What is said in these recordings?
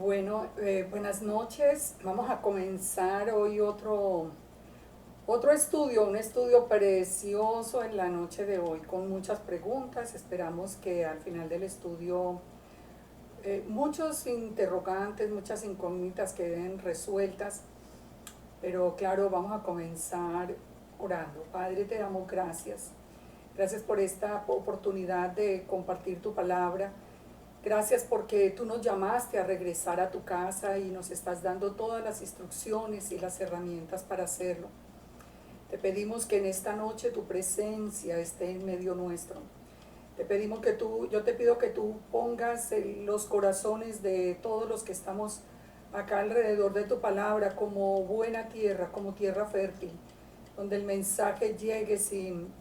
Bueno, buenas noches. Vamos a comenzar hoy otro estudio, un estudio precioso en la noche de hoy con muchas preguntas. Esperamos que al final del estudio muchos interrogantes, muchas incógnitas queden resueltas. Pero claro, vamos a comenzar orando. Padre, te damos gracias. Gracias por esta oportunidad de compartir tu palabra. Gracias porque tú nos llamaste a regresar a tu casa y nos estás dando todas las instrucciones y las herramientas para hacerlo. Te pedimos que en esta noche tu presencia esté en medio nuestro. Yo te pido que tú pongas en los corazones de todos los que estamos acá alrededor de tu palabra como buena tierra, como tierra fértil, donde el mensaje llegue sin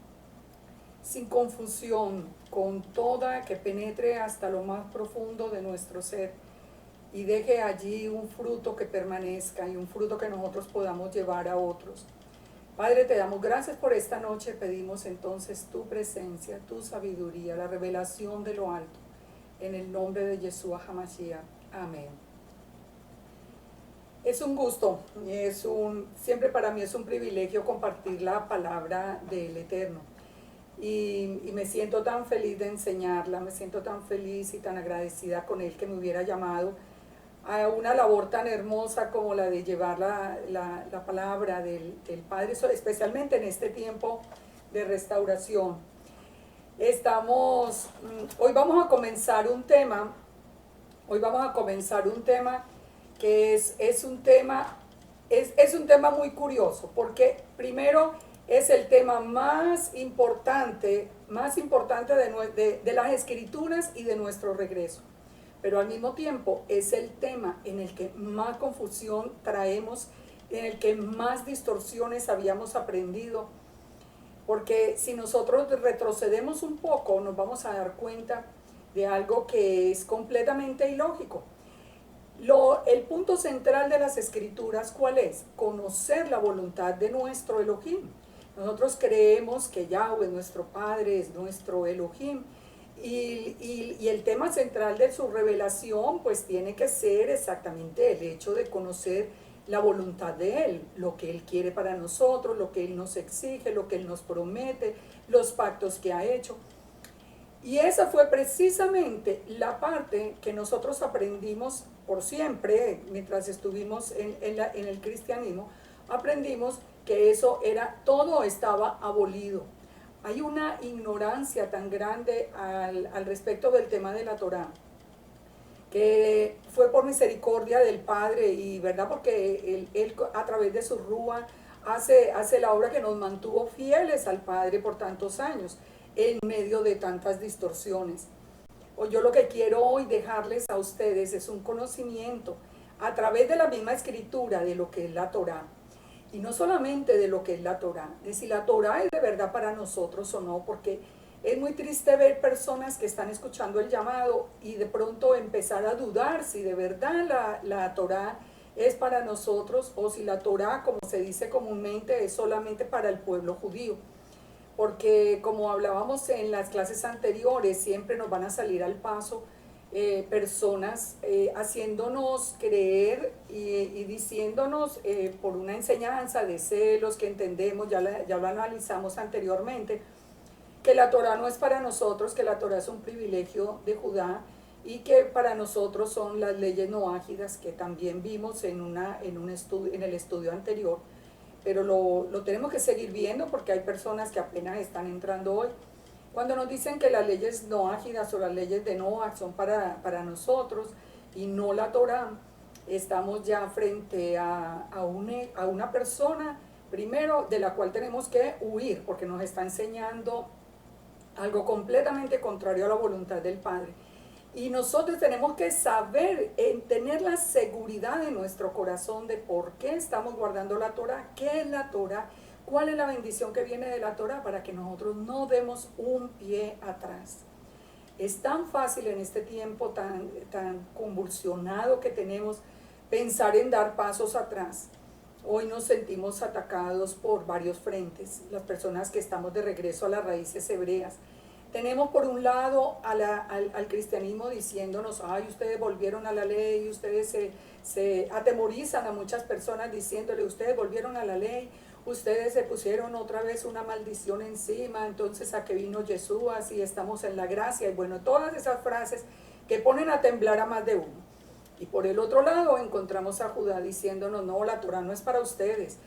confusión, con toda, que penetre hasta lo más profundo de nuestro ser y deje allí un fruto que permanezca y un fruto que nosotros podamos llevar a otros. Padre, te damos gracias por esta noche, pedimos entonces tu presencia, tu sabiduría, la revelación de lo alto, en el nombre de Yeshua HaMashiach. Amén. Es un gusto, siempre para mí es un privilegio compartir la palabra del Eterno. Y me siento tan feliz de enseñarla, me siento tan feliz y tan agradecida con Él que me hubiera llamado a una labor tan hermosa como la de llevar la palabra del Padre, especialmente en este tiempo de restauración. Hoy vamos a comenzar un tema, que es un tema muy curioso, porque primero es el tema más importante de las escrituras y de nuestro regreso. Pero al mismo tiempo es el tema en el que más confusión traemos, en el que más distorsiones habíamos aprendido. Porque si nosotros retrocedemos un poco, nos vamos a dar cuenta de algo que es completamente ilógico. El punto central de las escrituras, ¿cuál es? Conocer la voluntad de nuestro Elohim. Nosotros creemos que Yahweh, nuestro Padre, es nuestro Elohim. Y el tema central de su revelación, pues tiene que ser exactamente el hecho de conocer la voluntad de Él, lo que Él quiere para nosotros, lo que Él nos exige, lo que Él nos promete, los pactos que ha hecho. Y esa fue precisamente la parte que nosotros aprendimos por siempre, mientras estuvimos en el cristianismo, aprendimos que todo estaba abolido. Hay una ignorancia tan grande al respecto del tema de la Torá, que fue por misericordia del Padre y verdad, porque él a través de su rúa hace la obra que nos mantuvo fieles al Padre por tantos años, en medio de tantas distorsiones. Yo lo que quiero hoy dejarles a ustedes es un conocimiento a través de la misma escritura de lo que es la Torá. Y no solamente de lo que es la Torá, de si la Torá es de verdad para nosotros o no, porque es muy triste ver personas que están escuchando el llamado y de pronto empezar a dudar si de verdad la Torá es para nosotros o si la Torá, como se dice comúnmente, es solamente para el pueblo judío. Porque como hablábamos en las clases anteriores, siempre nos van a salir al paso personas haciéndonos creer y diciéndonos por una enseñanza de celos que entendemos, ya lo analizamos anteriormente, que la Torá no es para nosotros, que la Torá es un privilegio de Judá y que para nosotros son las leyes noágidas que también vimos en el estudio anterior, pero lo tenemos que seguir viendo porque hay personas que apenas están entrando hoy. Cuando nos dicen que las leyes noágidas o las leyes de Noach son para nosotros y no la Torá, estamos ya frente a una persona, primero, de la cual tenemos que huir, porque nos está enseñando algo completamente contrario a la voluntad del Padre. Y nosotros tenemos que saber, tener la seguridad en nuestro corazón de por qué estamos guardando la Torá, qué es la Torá, cuál es la bendición que viene de la Torá, para que nosotros no demos un pie atrás. Es tan fácil en este tiempo tan convulsionado que tenemos pensar en dar pasos atrás. Hoy nos sentimos atacados por varios frentes, las personas que estamos de regreso a las raíces hebreas. tenemos por un lado al cristianismo diciéndonos, ay, ustedes volvieron a la ley, ustedes se atemorizan a muchas personas diciéndole, ustedes volvieron a la ley, ustedes se pusieron otra vez una maldición encima, entonces a qué vino Yeshua si estamos en la gracia, y bueno, todas esas frases que ponen a temblar a más de uno. Y por el otro lado encontramos a Judá diciéndonos, no, la Torah no es para ustedes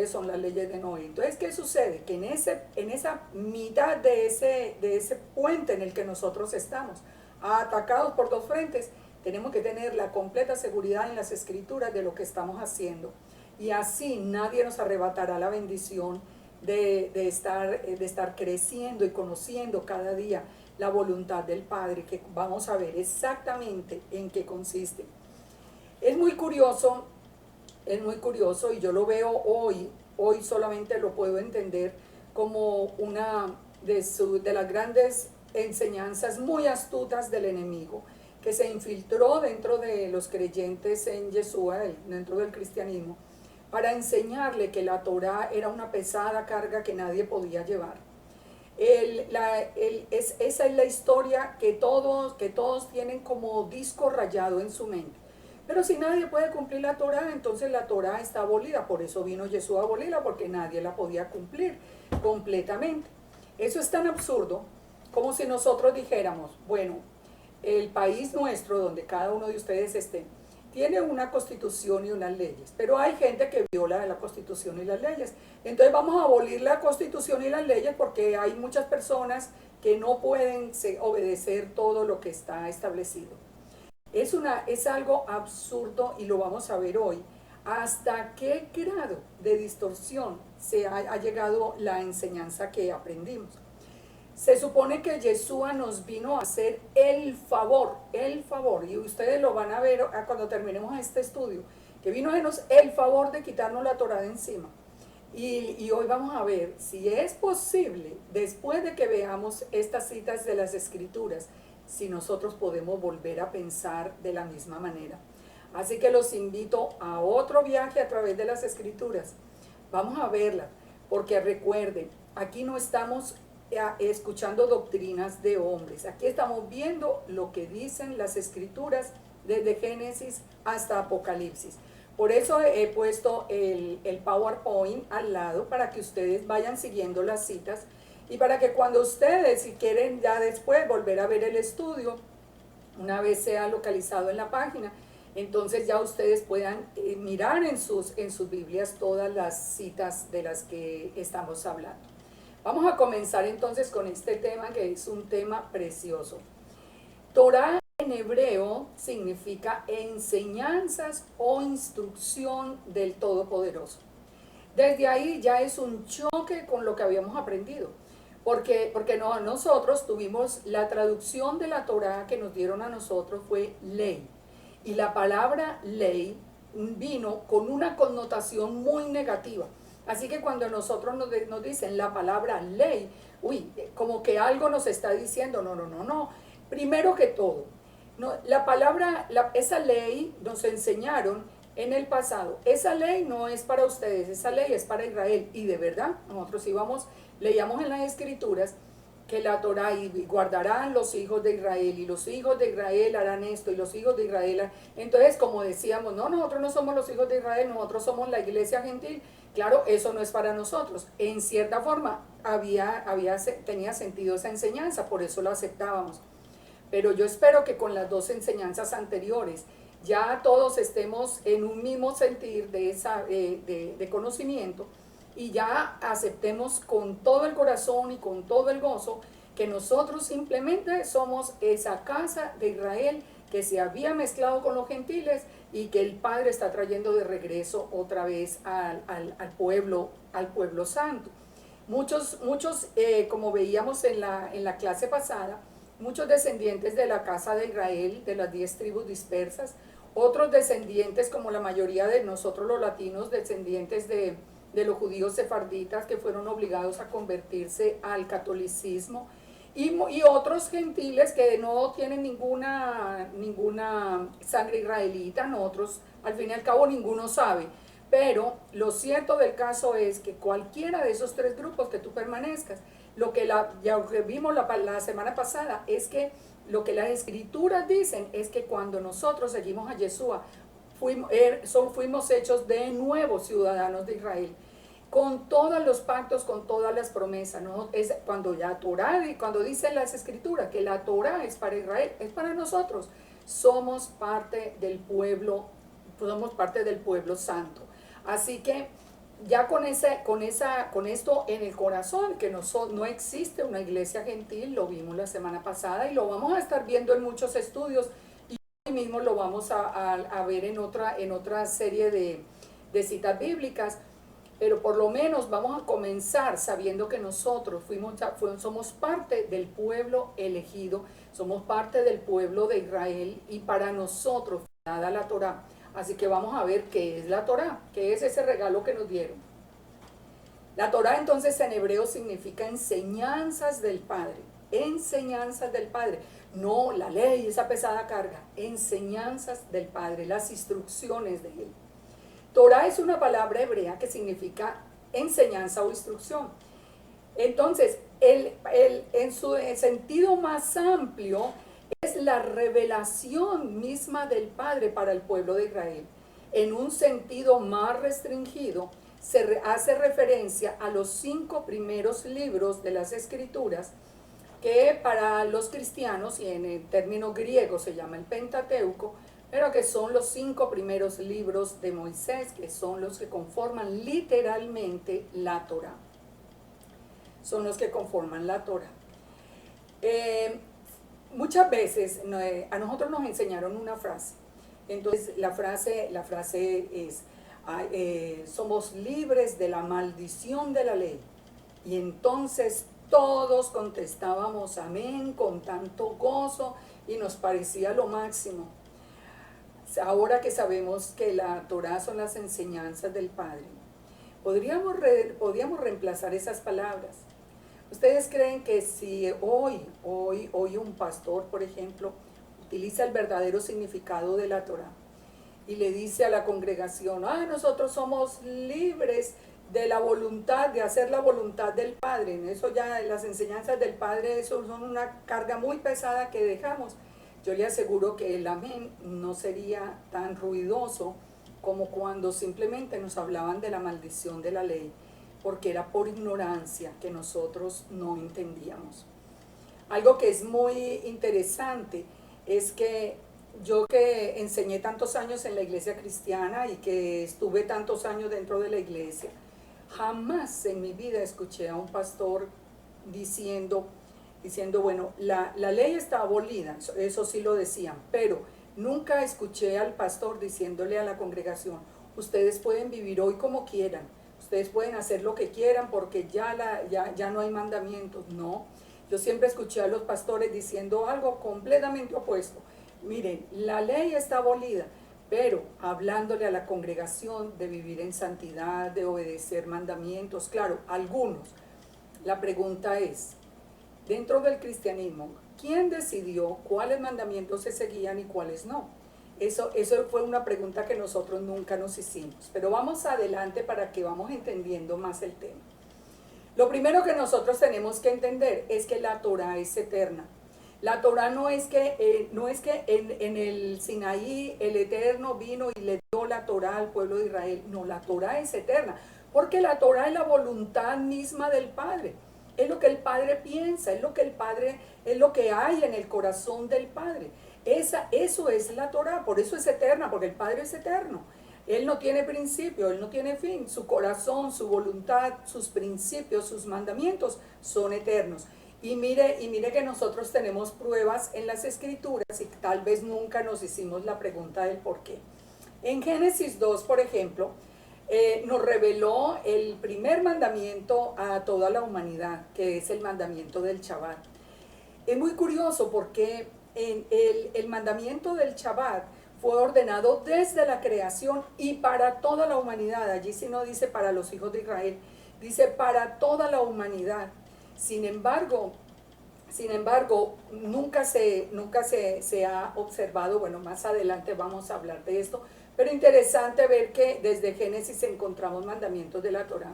son las leyes de Noé. Entonces, ¿qué sucede? Que en esa mitad de ese puente en el que nosotros estamos, atacados por dos frentes, tenemos que tener la completa seguridad en las escrituras de lo que estamos haciendo. Y así nadie nos arrebatará la bendición de estar creciendo y conociendo cada día la voluntad del Padre, que vamos a ver exactamente en qué consiste. Es muy curioso y yo lo veo hoy solamente lo puedo entender como una de las grandes enseñanzas muy astutas del enemigo, que se infiltró dentro de los creyentes en Yeshua, dentro del cristianismo, para enseñarle que la Torá era una pesada carga que nadie podía llevar. Esa es la historia que todos tienen como disco rayado en su mente. Pero si nadie puede cumplir la Torá, entonces la Torá está abolida. Por eso vino Jesús a abolirla, porque nadie la podía cumplir completamente. Eso es tan absurdo como si nosotros dijéramos, bueno, el país nuestro, donde cada uno de ustedes esté, tiene una constitución y unas leyes, pero hay gente que viola la constitución y las leyes. Entonces vamos a abolir la constitución y las leyes porque hay muchas personas que no pueden obedecer todo lo que está establecido. Es algo absurdo y lo vamos a ver hoy. ¿Hasta qué grado de distorsión se ha llegado la enseñanza que aprendimos? Se supone que Yeshua nos vino a hacer el favor, y ustedes lo van a ver cuando terminemos este estudio, que vino a hacernos el favor de quitarnos la Torá de encima. Y hoy vamos a ver si es posible, después de que veamos estas citas de las Escrituras, si nosotros podemos volver a pensar de la misma manera. Así que los invito a otro viaje a través de las Escrituras. Vamos a verlas, porque recuerden, aquí no estamos escuchando doctrinas de hombres. Aquí estamos viendo lo que dicen las Escrituras desde Génesis hasta Apocalipsis. Por eso he puesto el PowerPoint al lado para que ustedes vayan siguiendo las citas y para que cuando ustedes, si quieren ya después volver a ver el estudio, una vez sea localizado en la página, entonces ya ustedes puedan mirar en sus Biblias todas las citas de las que estamos hablando. Vamos a comenzar entonces con este tema, que es un tema precioso. Torá en hebreo significa enseñanzas o instrucción del Todopoderoso. Desde ahí ya es un choque con lo que habíamos aprendido, porque nosotros tuvimos la traducción de la Torá que nos dieron a nosotros fue ley, y la palabra ley vino con una connotación muy negativa. Así que cuando nosotros nos dicen la palabra ley, como que algo nos está diciendo, no. Primero que todo, esa ley nos enseñaron en el pasado. Esa ley no es para ustedes, esa ley es para Israel. Y de verdad, nosotros leíamos en las Escrituras que la Torá y guardarán los hijos de Israel, y los hijos de Israel harán esto, y los hijos de Israel. Entonces, como decíamos, nosotros no somos los hijos de Israel, nosotros somos la iglesia gentil. Claro, eso no es para nosotros. En cierta forma, tenía sentido esa enseñanza, por eso lo aceptábamos. Pero yo espero que con las dos enseñanzas anteriores, ya todos estemos en un mismo sentir de conocimiento, y ya aceptemos con todo el corazón y con todo el gozo que nosotros simplemente somos esa casa de Israel que se había mezclado con los gentiles y que el Padre está trayendo de regreso otra vez al pueblo santo. Muchos como veíamos en la clase pasada, muchos descendientes de la casa de Israel, de las 10 tribus dispersas, otros descendientes como la mayoría de nosotros los latinos, descendientes de los judíos sefarditas que fueron obligados a convertirse al catolicismo, y otros gentiles que no tienen ninguna sangre israelita. Nosotros al fin y al cabo ninguno sabe, pero lo cierto del caso es que cualquiera de esos tres grupos que tú permanezcas, Lo que ya vimos la semana pasada es que lo que las escrituras dicen es que cuando nosotros seguimos a Yeshua, fuimos hechos de nuevo ciudadanos de Israel, con todos los pactos, con todas las promesas, ¿no? Es cuando ya Torah, y cuando dicen las escrituras que la Torah es para Israel, es para nosotros. Somos parte del pueblo, santo. Así que ya con esto en el corazón, que no existe una iglesia gentil, lo vimos la semana pasada y lo vamos a estar viendo en muchos estudios, y hoy mismo lo vamos a ver en otra serie de citas bíblicas. Pero por lo menos vamos a comenzar sabiendo que nosotros somos parte del pueblo elegido, somos parte del pueblo de Israel, y para nosotros fue dada la Torá. Así que vamos a ver qué es la Torá, qué es ese regalo que nos dieron. La Torá entonces en hebreo significa enseñanzas del Padre, enseñanzas del Padre. No la ley, esa pesada carga, enseñanzas del Padre, las instrucciones de Él. Torah es una palabra hebrea que significa enseñanza o instrucción. Entonces, en su sentido más amplio, es la revelación misma del Padre para el pueblo de Israel. En un sentido más restringido, se hace referencia a los 5 primeros libros de las Escrituras, que para los cristianos, y en el término griego se llama el Pentateuco, pero que son los 5 primeros libros de Moisés, que son los que conforman literalmente la Torá. Son los que conforman la Torá. Muchas veces a nosotros nos enseñaron una frase. Entonces la frase es, somos libres de la maldición de la ley. Y entonces todos contestábamos amén con tanto gozo y nos parecía lo máximo. Ahora que sabemos que la Torá son las enseñanzas del Padre, podríamos reemplazar esas palabras. ¿Ustedes creen que si hoy un pastor, por ejemplo, utiliza el verdadero significado de la Torá y le dice a la congregación, nosotros somos libres de la voluntad, de hacer la voluntad del Padre? En eso ya las enseñanzas del Padre, eso son una carga muy pesada que dejamos. Yo le aseguro que el amén no sería tan ruidoso como cuando simplemente nos hablaban de la maldición de la ley, porque era por ignorancia que nosotros no entendíamos. Algo que es muy interesante es que yo, que enseñé tantos años en la iglesia cristiana y que estuve tantos años dentro de la iglesia, jamás en mi vida escuché a un pastor diciendo, bueno, la ley está abolida, eso sí lo decían, pero nunca escuché al pastor diciéndole a la congregación, ustedes pueden vivir hoy como quieran, ustedes pueden hacer lo que quieran porque ya no hay mandamientos. No, yo siempre escuché a los pastores diciendo algo completamente opuesto. Miren, la ley está abolida, pero hablándole a la congregación de vivir en santidad, de obedecer mandamientos, claro, algunos. La pregunta es, dentro del cristianismo, ¿quién decidió cuáles mandamientos se seguían y cuáles no? Eso fue una pregunta que nosotros nunca nos hicimos, pero vamos adelante para que vamos entendiendo más el tema. Lo primero que nosotros tenemos que entender es que la Torá es eterna. La Torá no es que en el Sinaí el Eterno vino y le dio la Torá al pueblo de Israel. No, la Torá es eterna, porque la Torá es la voluntad misma del Padre. Es lo que el Padre piensa, es lo que hay en el corazón del Padre. Eso es la Torá, por eso es eterna, porque el Padre es eterno. Él no tiene principio, Él no tiene fin. Su corazón, su voluntad, sus principios, sus mandamientos son eternos. Y mire que nosotros tenemos pruebas en las Escrituras y tal vez nunca nos hicimos la pregunta del por qué. En Génesis 2, por ejemplo, nos reveló el primer mandamiento a toda la humanidad, que es el mandamiento del Shabbat. Es muy curioso porque el mandamiento del Shabbat fue ordenado desde la creación y para toda la humanidad. Allí sí no dice para los hijos de Israel, dice para toda la humanidad. Sin embargo, nunca se ha observado, bueno, más adelante vamos a hablar de esto, pero interesante ver que desde Génesis encontramos mandamientos de la Torá.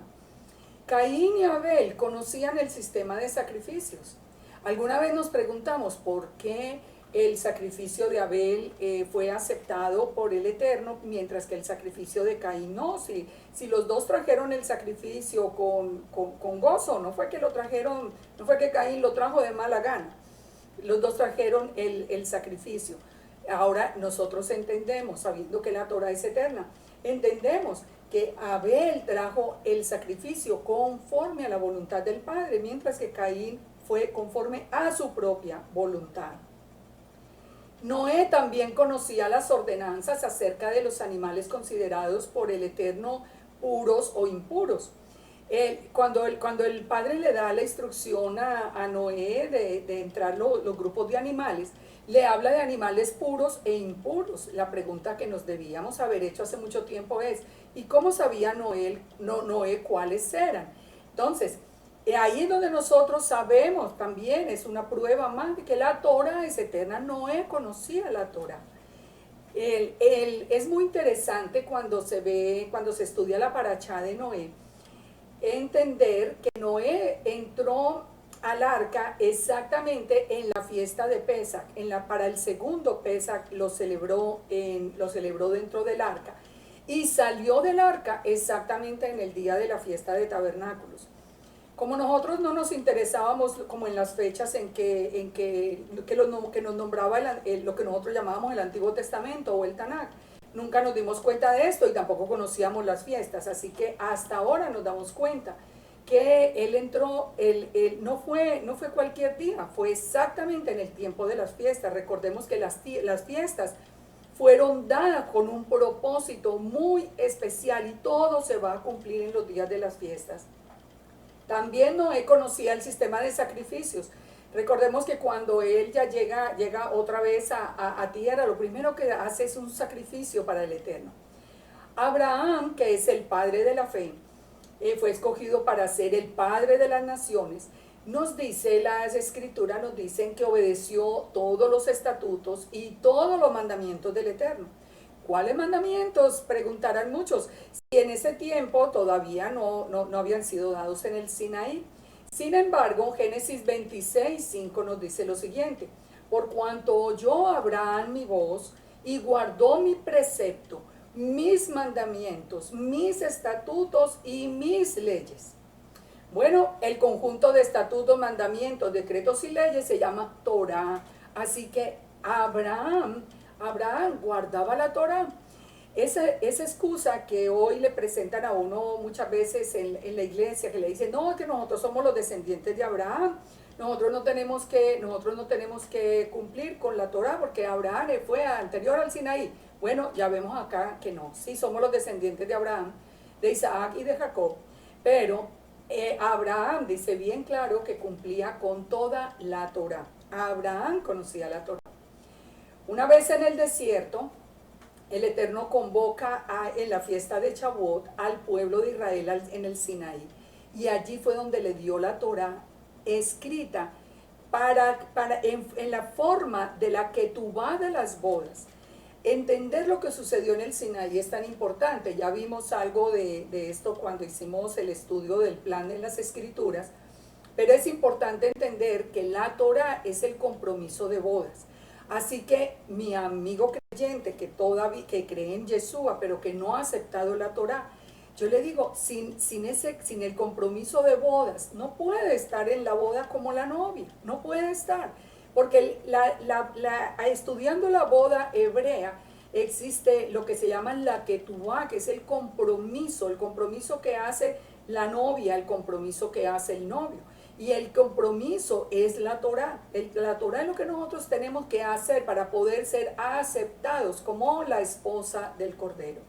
Caín y Abel conocían el sistema de sacrificios. Alguna vez nos preguntamos por qué el sacrificio de Abel fue aceptado por el Eterno, mientras que el sacrificio de Caín no. Si los dos trajeron el sacrificio con gozo, no fue que lo trajeron, no fue que Caín lo trajo de mala gana. Los dos trajeron el sacrificio. Ahora nosotros entendemos, sabiendo que la Torah es eterna, entendemos que Abel trajo el sacrificio conforme a la voluntad del Padre, mientras que Caín fue conforme a su propia voluntad. Noé también conocía las ordenanzas acerca de los animales considerados por el Eterno puros o impuros. Cuando el Padre le da la instrucción a Noé de entrar los grupos de animales, le habla de animales puros e impuros. La pregunta que nos debíamos haber hecho hace mucho tiempo es, ¿y cómo sabía Noé cuáles eran? Entonces, ahí es donde nosotros sabemos también, es una prueba más de que la Torah es eterna. Noé conocía la Torah. Es muy interesante cuando se estudia la parashá de Noé, entender que Noé entró al arca exactamente en la fiesta de Pesach, para el segundo Pesach lo celebró dentro del arca, y salió del arca exactamente en el día de la fiesta de tabernáculos. Como nosotros no nos interesábamos como en las fechas que nos nombraba lo que nosotros llamábamos el Antiguo Testamento o el Tanakh, nunca nos dimos cuenta de esto y tampoco conocíamos las fiestas, así que hasta ahora nos damos cuenta que él entró, no fue cualquier día, fue exactamente en el tiempo de las fiestas. Recordemos que las fiestas fueron dadas con un propósito muy especial y todo se va a cumplir en los días de las fiestas. También Noé conocía el sistema de sacrificios. Recordemos que cuando él ya llega otra vez a tierra, lo primero que hace es un sacrificio para el Eterno. Abraham, que es el padre de la fe, fue escogido para ser el padre de las naciones. Las escrituras nos dicen que obedeció todos los estatutos y todos los mandamientos del Eterno. ¿Cuáles mandamientos? Preguntarán muchos. Si en ese tiempo todavía no habían sido dados en el Sinaí. Sin embargo, Génesis 26:5 nos dice lo siguiente: por cuanto oyó Abraham mi voz y guardó mi precepto, mis mandamientos, mis estatutos y mis leyes. Bueno, el conjunto de estatutos, mandamientos, decretos y leyes se llama Torah. Así que Abraham guardaba la Torah. Esa excusa que hoy le presentan a uno muchas veces en la iglesia, que le dicen, no, que nosotros somos los descendientes de Abraham, nosotros no tenemos que cumplir con la Torah porque Abraham fue anterior al Sinaí. Bueno, ya vemos acá que no, sí somos los descendientes de Abraham, de Isaac y de Jacob, pero Abraham dice bien claro que cumplía con toda la Torah. Abraham conocía la Torah. Una vez en el desierto, el Eterno convoca en la fiesta de Shavuot al pueblo de Israel en el Sinaí, y allí fue donde le dio la Torah escrita en la forma de la ketubá de las bodas. Entender lo que sucedió en el Sinaí es tan importante. Ya vimos algo de esto cuando hicimos el estudio del plan en las escrituras, pero es importante entender que la Torah es el compromiso de bodas. Así que mi amigo creyente que cree en Yeshua, pero que no ha aceptado la Torah, yo le digo, sin el compromiso de bodas, no puede estar en la boda como la novia, no puede estar. Porque estudiando la boda hebrea, existe lo que se llama la ketubá, que es el compromiso que hace la novia, el compromiso que hace el novio. Y el compromiso es la Torah. La Torah es lo que nosotros tenemos que hacer para poder ser aceptados como la esposa del Cordero.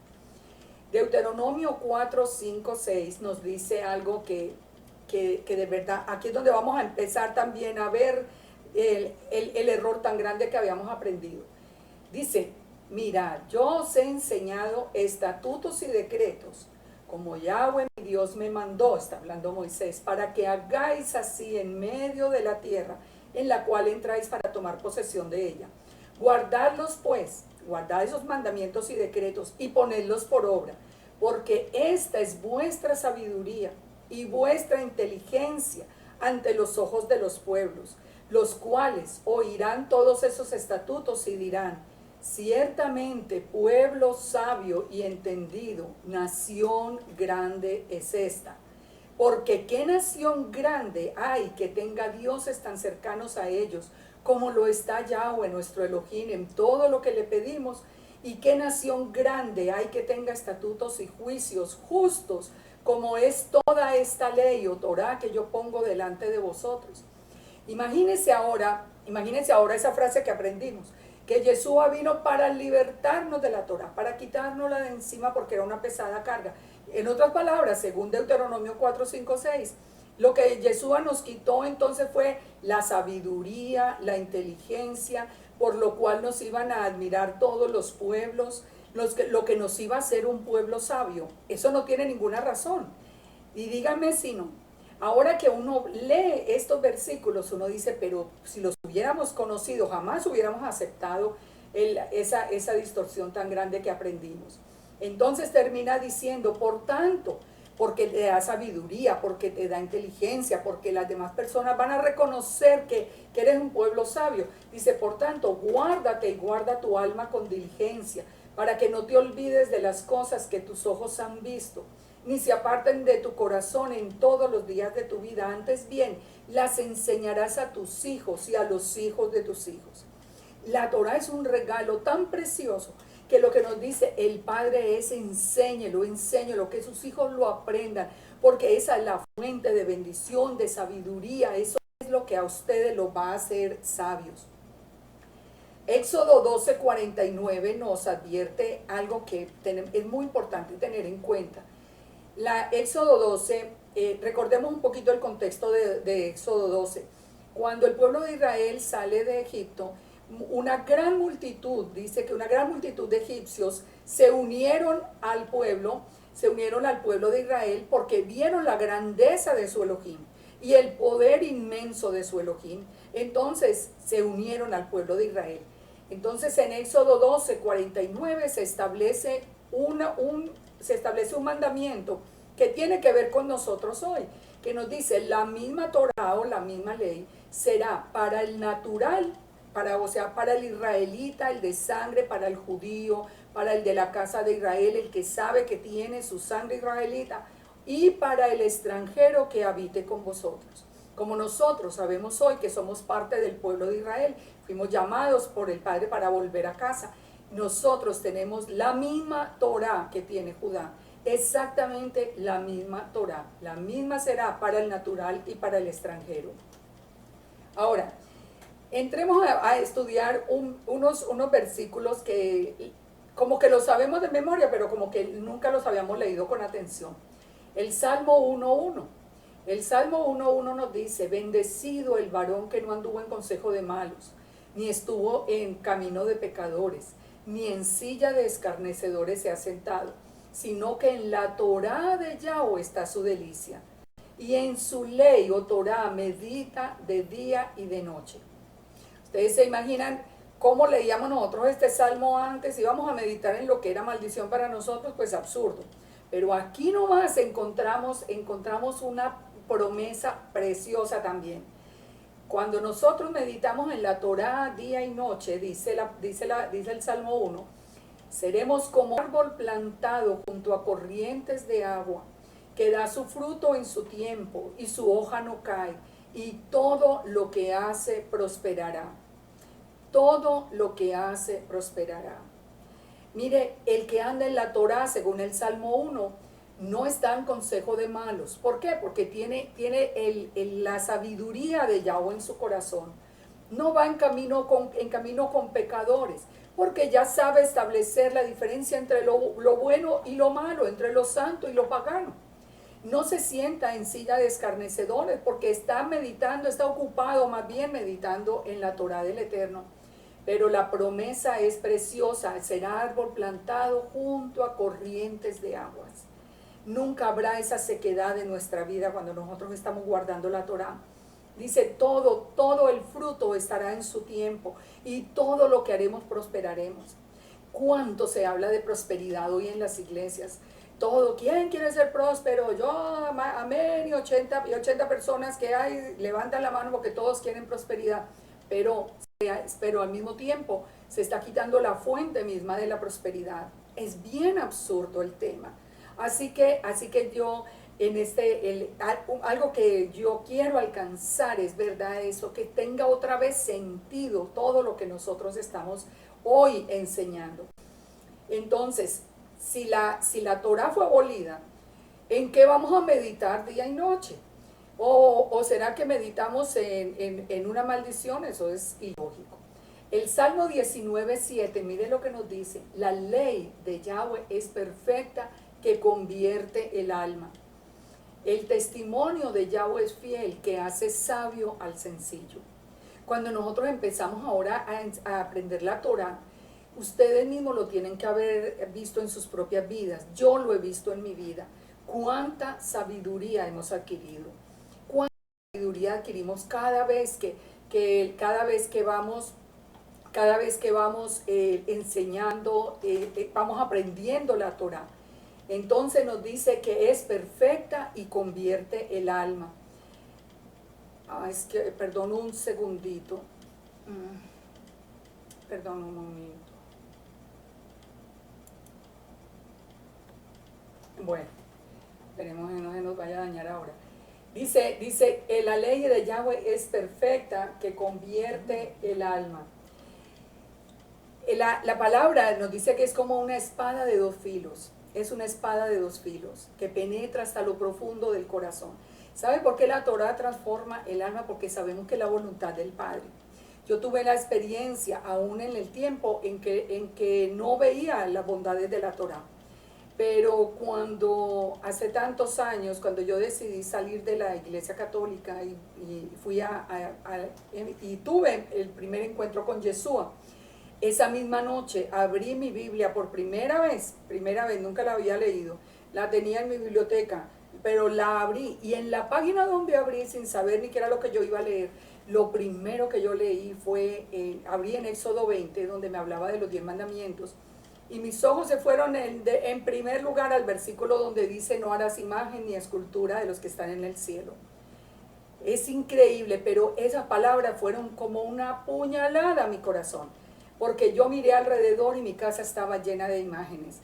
Deuteronomio 4, 5, 6 nos dice algo que de verdad, aquí es donde vamos a empezar también a ver el error tan grande que habíamos aprendido. Dice, mira, yo os he enseñado estatutos y decretos, como Yahweh mi Dios me mandó, está hablando Moisés, para que hagáis así en medio de la tierra en la cual entráis para tomar posesión de ella. Guardadlos pues, guardad esos mandamientos y decretos y ponedlos por obra, porque esta es vuestra sabiduría y vuestra inteligencia ante los ojos de los pueblos, los cuales oirán todos esos estatutos y dirán: ciertamente pueblo sabio y entendido, nación grande es esta. Porque qué nación grande hay que tenga dioses tan cercanos a ellos, como lo está Yahweh nuestro Elohim en todo lo que le pedimos. Y qué nación grande hay que tenga estatutos y juicios justos, como es toda esta ley o Torah que yo pongo delante de vosotros. Imagínense ahora esa frase que aprendimos, que Yeshua vino para libertarnos de la Torah, para quitárnosla de encima porque era una pesada carga. En otras palabras, según Deuteronomio 4, 5, 6, lo que Yeshua nos quitó entonces fue la sabiduría, la inteligencia, por lo cual nos iban a admirar todos los pueblos, lo que nos iba a hacer un pueblo sabio. Eso no tiene ninguna razón. Y díganme si no. Ahora que uno lee estos versículos, uno dice, pero si los hubiéramos conocido, jamás hubiéramos aceptado esa distorsión tan grande que aprendimos. Entonces termina diciendo, por tanto, porque te da sabiduría, porque te da inteligencia, porque las demás personas van a reconocer que eres un pueblo sabio. Dice, por tanto, guárdate y guarda tu alma con diligencia, para que no te olvides de las cosas que tus ojos han visto, ni se aparten de tu corazón en todos los días de tu vida. Antes bien, las enseñarás a tus hijos y a los hijos de tus hijos. La Torah es un regalo tan precioso que lo que nos dice el Padre es: enséñelo, que sus hijos lo aprendan, porque esa es la fuente de bendición, de sabiduría. Eso es lo que a ustedes los va a hacer sabios. Éxodo 12:49 nos advierte algo que es muy importante tener en cuenta. Éxodo 12, recordemos un poquito el contexto de Éxodo 12. Cuando el pueblo de Israel sale de Egipto, dice que una gran multitud de egipcios se unieron al pueblo de Israel porque vieron la grandeza de su Elohim y el poder inmenso de su Elohim. Entonces se unieron al pueblo de Israel. Entonces en Éxodo 12:49 se establece un mandamiento que tiene que ver con nosotros hoy, que nos dice: la misma Torah o la misma ley será para el natural, para el israelita, el de sangre, para el judío, para el de la casa de Israel, el que sabe que tiene su sangre israelita, y para el extranjero que habite con vosotros. Como nosotros sabemos hoy que somos parte del pueblo de Israel, fuimos llamados por el Padre para volver a casa. Nosotros tenemos la misma Torah que tiene Judá, exactamente la misma Torah. La misma será para el natural y para el extranjero. Ahora, entremos a estudiar unos versículos que como que los sabemos de memoria, pero como que nunca los habíamos leído con atención. El Salmo 1:1. El Salmo 1:1 nos dice: bendecido el varón que no anduvo en consejo de malos, ni estuvo en camino de pecadores, ni en silla de escarnecedores se ha sentado, sino que en la Torá de Yahweh está su delicia, y en su ley o Torá medita de día y de noche. Ustedes se imaginan cómo leíamos nosotros este salmo antes, íbamos a meditar en lo que era maldición para nosotros, pues absurdo. Pero aquí nomás encontramos una promesa preciosa también. Cuando nosotros meditamos en la Torá día y noche, dice el Salmo 1, seremos como árbol plantado junto a corrientes de agua, que da su fruto en su tiempo y su hoja no cae, y todo lo que hace prosperará. Todo lo que hace prosperará. Mire, el que anda en la Torá, según el Salmo 1, no está en consejo de malos. ¿Por qué? Porque tiene la sabiduría de Yahweh en su corazón. No va en camino con pecadores, porque ya sabe establecer la diferencia entre lo bueno y lo malo, entre lo santo y lo pagano. No se sienta en silla de escarnecedores, porque está ocupado más bien meditando en la Torá del Eterno. Pero la promesa es preciosa: será árbol plantado junto a corrientes de aguas. Nunca habrá esa sequedad en nuestra vida cuando nosotros estamos guardando la Torá. Dice: todo el fruto estará en su tiempo, y todo lo que haremos prosperaremos. ¿Cuánto se habla de prosperidad hoy en las iglesias? todo, ¿quién quiere ser próspero? Yo, amén, y 80 personas que hay levantan la mano porque todos quieren prosperidad, pero al mismo tiempo se está quitando la fuente misma de la prosperidad. Es bien absurdo el tema. Así que yo, algo que yo quiero alcanzar es, ¿verdad? Eso, que tenga otra vez sentido todo lo que nosotros estamos hoy enseñando. Entonces, si la Torah fue abolida, ¿en qué vamos a meditar día y noche? ¿O será que meditamos en una maldición? Eso es ilógico. El Salmo 19:7, mire lo que nos dice: la ley de Yahweh es perfecta, que convierte el alma. El testimonio de Yahweh es fiel, que hace sabio al sencillo. Cuando nosotros empezamos ahora a aprender la Torah, ustedes mismos lo tienen que haber visto en sus propias vidas. Yo lo he visto en mi vida. Cuánta sabiduría hemos adquirido. Cuánta sabiduría adquirimos cada vez que vamos enseñando, vamos aprendiendo la Torah. Entonces nos dice que es perfecta y convierte el alma. Es que, perdón un segundito. Perdón un momento. Bueno, esperemos que no se nos vaya a dañar ahora. Dice, la ley de Yahweh es perfecta, que convierte el alma. La palabra nos dice que es como una espada de dos filos. Es una espada de dos filos que penetra hasta lo profundo del corazón. ¿Sabe por qué la Torah transforma el alma? Porque sabemos que es la voluntad del Padre. Yo tuve la experiencia, aún en el tiempo en que no veía las bondades de la Torah. Pero cuando hace tantos años, cuando yo decidí salir de la Iglesia Católica y fui y tuve el primer encuentro con Yeshua, esa misma noche abrí mi Biblia por primera vez, nunca la había leído, la tenía en mi biblioteca, pero la abrí, y en la página donde abrí, sin saber ni qué era lo que yo iba a leer, lo primero que yo leí fue, abrí en Éxodo 20, donde me hablaba de los 10 mandamientos, y mis ojos se fueron en primer lugar al versículo donde dice: no harás imagen ni escultura de los que están en el cielo. Es increíble, pero esas palabras fueron como una puñalada a mi corazón, porque yo miré alrededor y mi casa estaba llena de imágenes.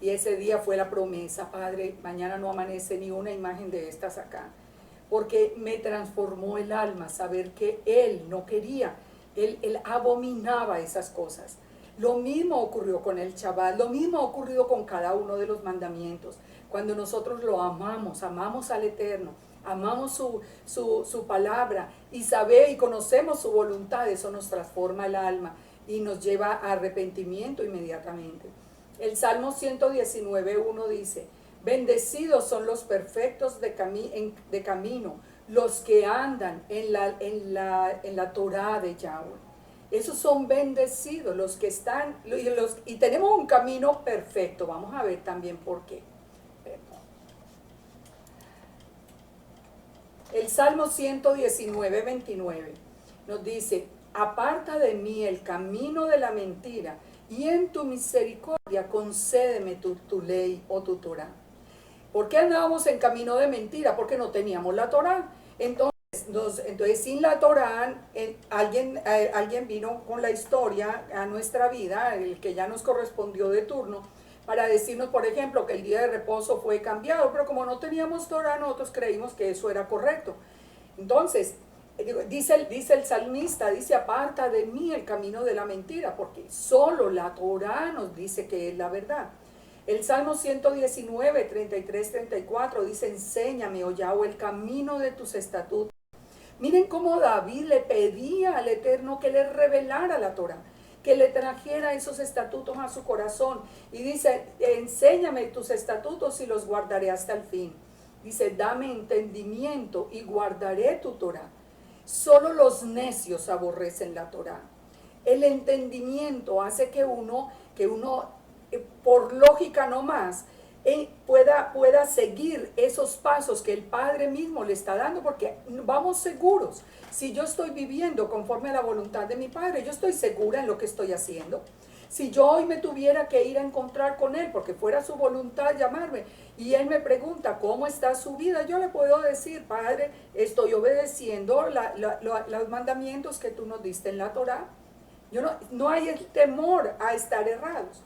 Y ese día fue la promesa: Padre, mañana no amanece ni una imagen de estas acá. Porque me transformó el alma saber que Él no quería, Él abominaba esas cosas. Lo mismo ocurrió con el Shabbat, lo mismo ha ocurrido con cada uno de los mandamientos. Cuando nosotros lo amamos al Eterno, amamos su palabra y conocemos su voluntad, eso nos transforma el alma y nos lleva a arrepentimiento inmediatamente. El Salmo 119:1 dice: bendecidos son los perfectos de camino, los que andan en la Torah de Yahweh. Esos son bendecidos, los que están, y tenemos un camino perfecto. Vamos a ver también por qué. El Salmo 119:29 nos dice: aparta de mí el camino de la mentira, y en tu misericordia concédeme tu ley o tu Torah. ¿Por qué andábamos en camino de mentira? Porque no teníamos la Torah. Entonces sin la Torah, alguien vino con la historia a nuestra vida, el que ya nos correspondió de turno, para decirnos, por ejemplo, que el día de reposo fue cambiado, pero como no teníamos Torah, nosotros creímos que eso era correcto. Entonces, dice el salmista, dice: aparta de mí el camino de la mentira, porque solo la Torah nos dice que es la verdad. El Salmo 119:33-34 dice: enséñame, oh Yahweh, el camino de tus estatutos. Miren cómo David le pedía al Eterno que le revelara la Torah, que le trajera esos estatutos a su corazón. Y dice: enséñame tus estatutos y los guardaré hasta el fin. Dice: dame entendimiento y guardaré tu Torah. Solo los necios aborrecen la Torah. El entendimiento hace que uno por lógica no más, pueda seguir esos pasos que el Padre mismo le está dando, porque vamos seguros. Si yo estoy viviendo conforme a la voluntad de mi Padre, yo estoy segura en lo que estoy haciendo. Si yo hoy me tuviera que ir a encontrar con Él, porque fuera su voluntad llamarme, y Él me pregunta cómo está su vida, yo le puedo decir, Padre, estoy obedeciendo los mandamientos que tú nos diste en la Torá. No hay el temor a estar errados.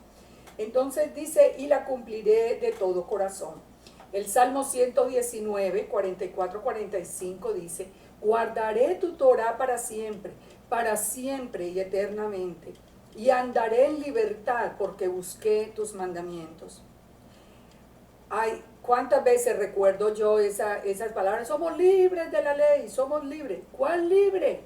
Entonces dice, y la cumpliré de todo corazón. El Salmo 119, 44, 45 dice, guardaré tu Torá para siempre y eternamente, y andaré en libertad porque busqué tus mandamientos. Ay, ¿cuántas veces recuerdo yo esas palabras? Somos libres de la ley, somos libres. ¿Cuál libre?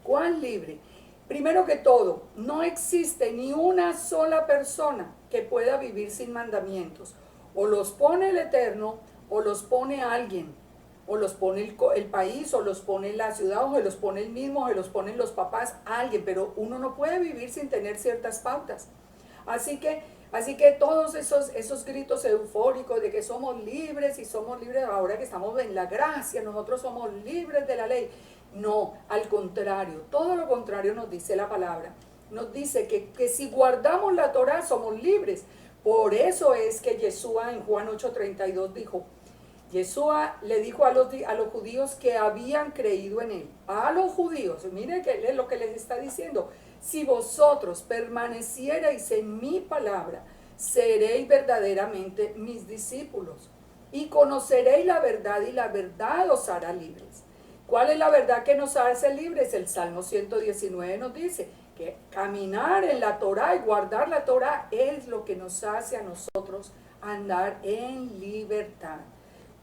¿Cuál libre? Primero que todo, no existe ni una sola persona que pueda vivir sin mandamientos. O los pone el Eterno, o los pone alguien, o los pone el país, o los pone la ciudad, o se los pone el mismo, o se los ponen los papás, alguien, pero uno no puede vivir sin tener ciertas pautas. Así que todos esos gritos eufóricos de que somos libres y somos libres ahora que estamos en la gracia, nosotros somos libres de la ley. No, al contrario, todo lo contrario nos dice la palabra. Nos dice que si guardamos la Torá somos libres. Por eso es que Yeshua en Juan 8:32 dijo, Yeshua le dijo a los judíos que habían creído en él, a los judíos, miren que es lo que les está diciendo, si vosotros permanecierais en mi palabra, seréis verdaderamente mis discípulos y conoceréis la verdad y la verdad os hará libres. ¿Cuál es la verdad que nos hace libres? El Salmo 119 nos dice que caminar en la Torá y guardar la Torá es lo que nos hace a nosotros andar en libertad.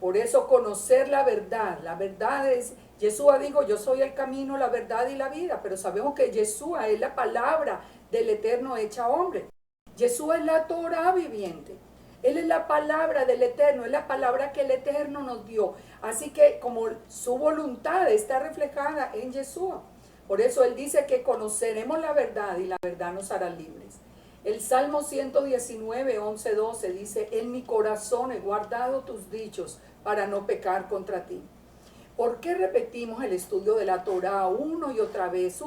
Por eso conocer la verdad es, Yeshua dijo, yo soy el camino, la verdad y la vida, pero sabemos que Yeshua es la palabra del Eterno hecha hombre. Yeshua es la Torá viviente. Él es la palabra del Eterno, es la palabra que el Eterno nos dio. Así que como su voluntad está reflejada en Yeshua. Por eso Él dice que conoceremos la verdad y la verdad nos hará libres. El Salmo 119, 11, 12 dice, en mi corazón he guardado tus dichos para no pecar contra ti. ¿Por qué repetimos el estudio de la Torá una y otra vez?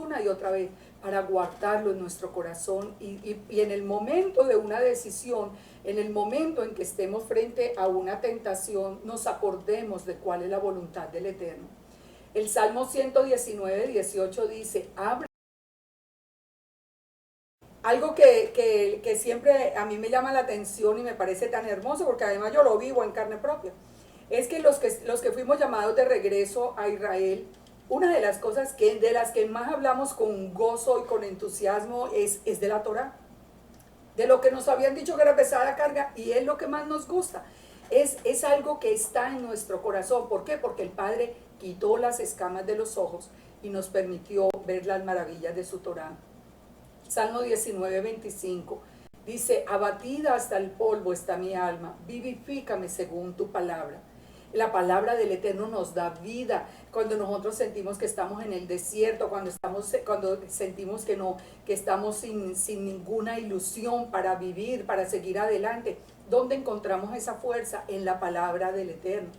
Para guardarlo en nuestro corazón y en el momento de una decisión, en el momento en que estemos frente a una tentación, nos acordemos de cuál es la voluntad del Eterno. El Salmo 119, 18 dice, abre. Algo que siempre a mí me llama la atención y me parece tan hermoso, porque además yo lo vivo en carne propia, es que los que fuimos llamados de regreso a Israel, una de las cosas de las que más hablamos con gozo y con entusiasmo es de la Torá, de lo que nos habían dicho que era pesada carga, y es lo que más nos gusta. Es algo que está en nuestro corazón. ¿Por qué? Porque el Padre quitó las escamas de los ojos y nos permitió ver las maravillas de su Torá. Salmo 19, 25 dice, abatida hasta el polvo está mi alma, vivifícame según tu palabra. La palabra del Eterno nos da vida. Cuando nosotros sentimos que estamos en el desierto, cuando sentimos que estamos sin ninguna ilusión para vivir, para seguir adelante, ¿dónde encontramos esa fuerza? En la palabra del Eterno.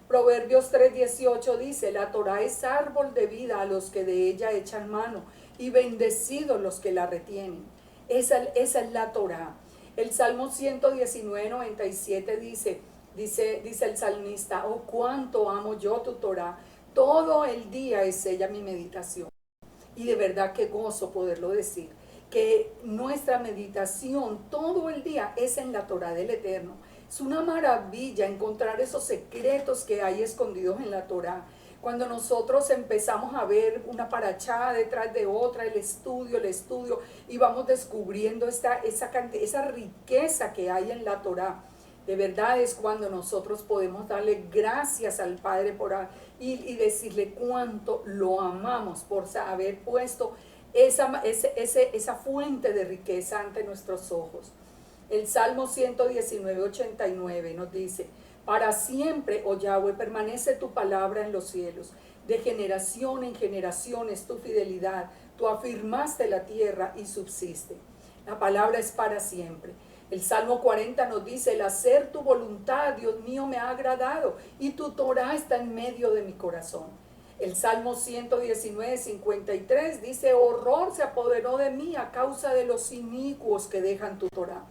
Proverbios 3:18 dice, la Torá es árbol de vida a los que de ella echan mano, y bendecidos los que la retienen. Esa es la Torá. El Salmo 119, 97 dice el salmista, oh cuánto amo yo tu Torá, todo el día es ella mi meditación. Y de verdad que gozo poderlo decir, que nuestra meditación todo el día es en la Torá del Eterno. Es una maravilla encontrar esos secretos que hay escondidos en la Torá. Cuando nosotros empezamos a ver una parachá detrás de otra, el estudio, y vamos descubriendo esa riqueza que hay en la Torá. De verdad es cuando nosotros podemos darle gracias al Padre y decirle cuánto lo amamos por haber puesto esa fuente de riqueza ante nuestros ojos. El Salmo 119, 89 nos dice, para siempre, oh Yahweh, permanece tu palabra en los cielos. De generación en generación es tu fidelidad. Tú afirmaste la tierra y subsiste. La palabra es para siempre. El Salmo 40 nos dice, el hacer tu voluntad, Dios mío, me ha agradado, y tu Torá está en medio de mi corazón. El Salmo 119, 53 dice, horror se apoderó de mí a causa de los inicuos que dejan tu Torah.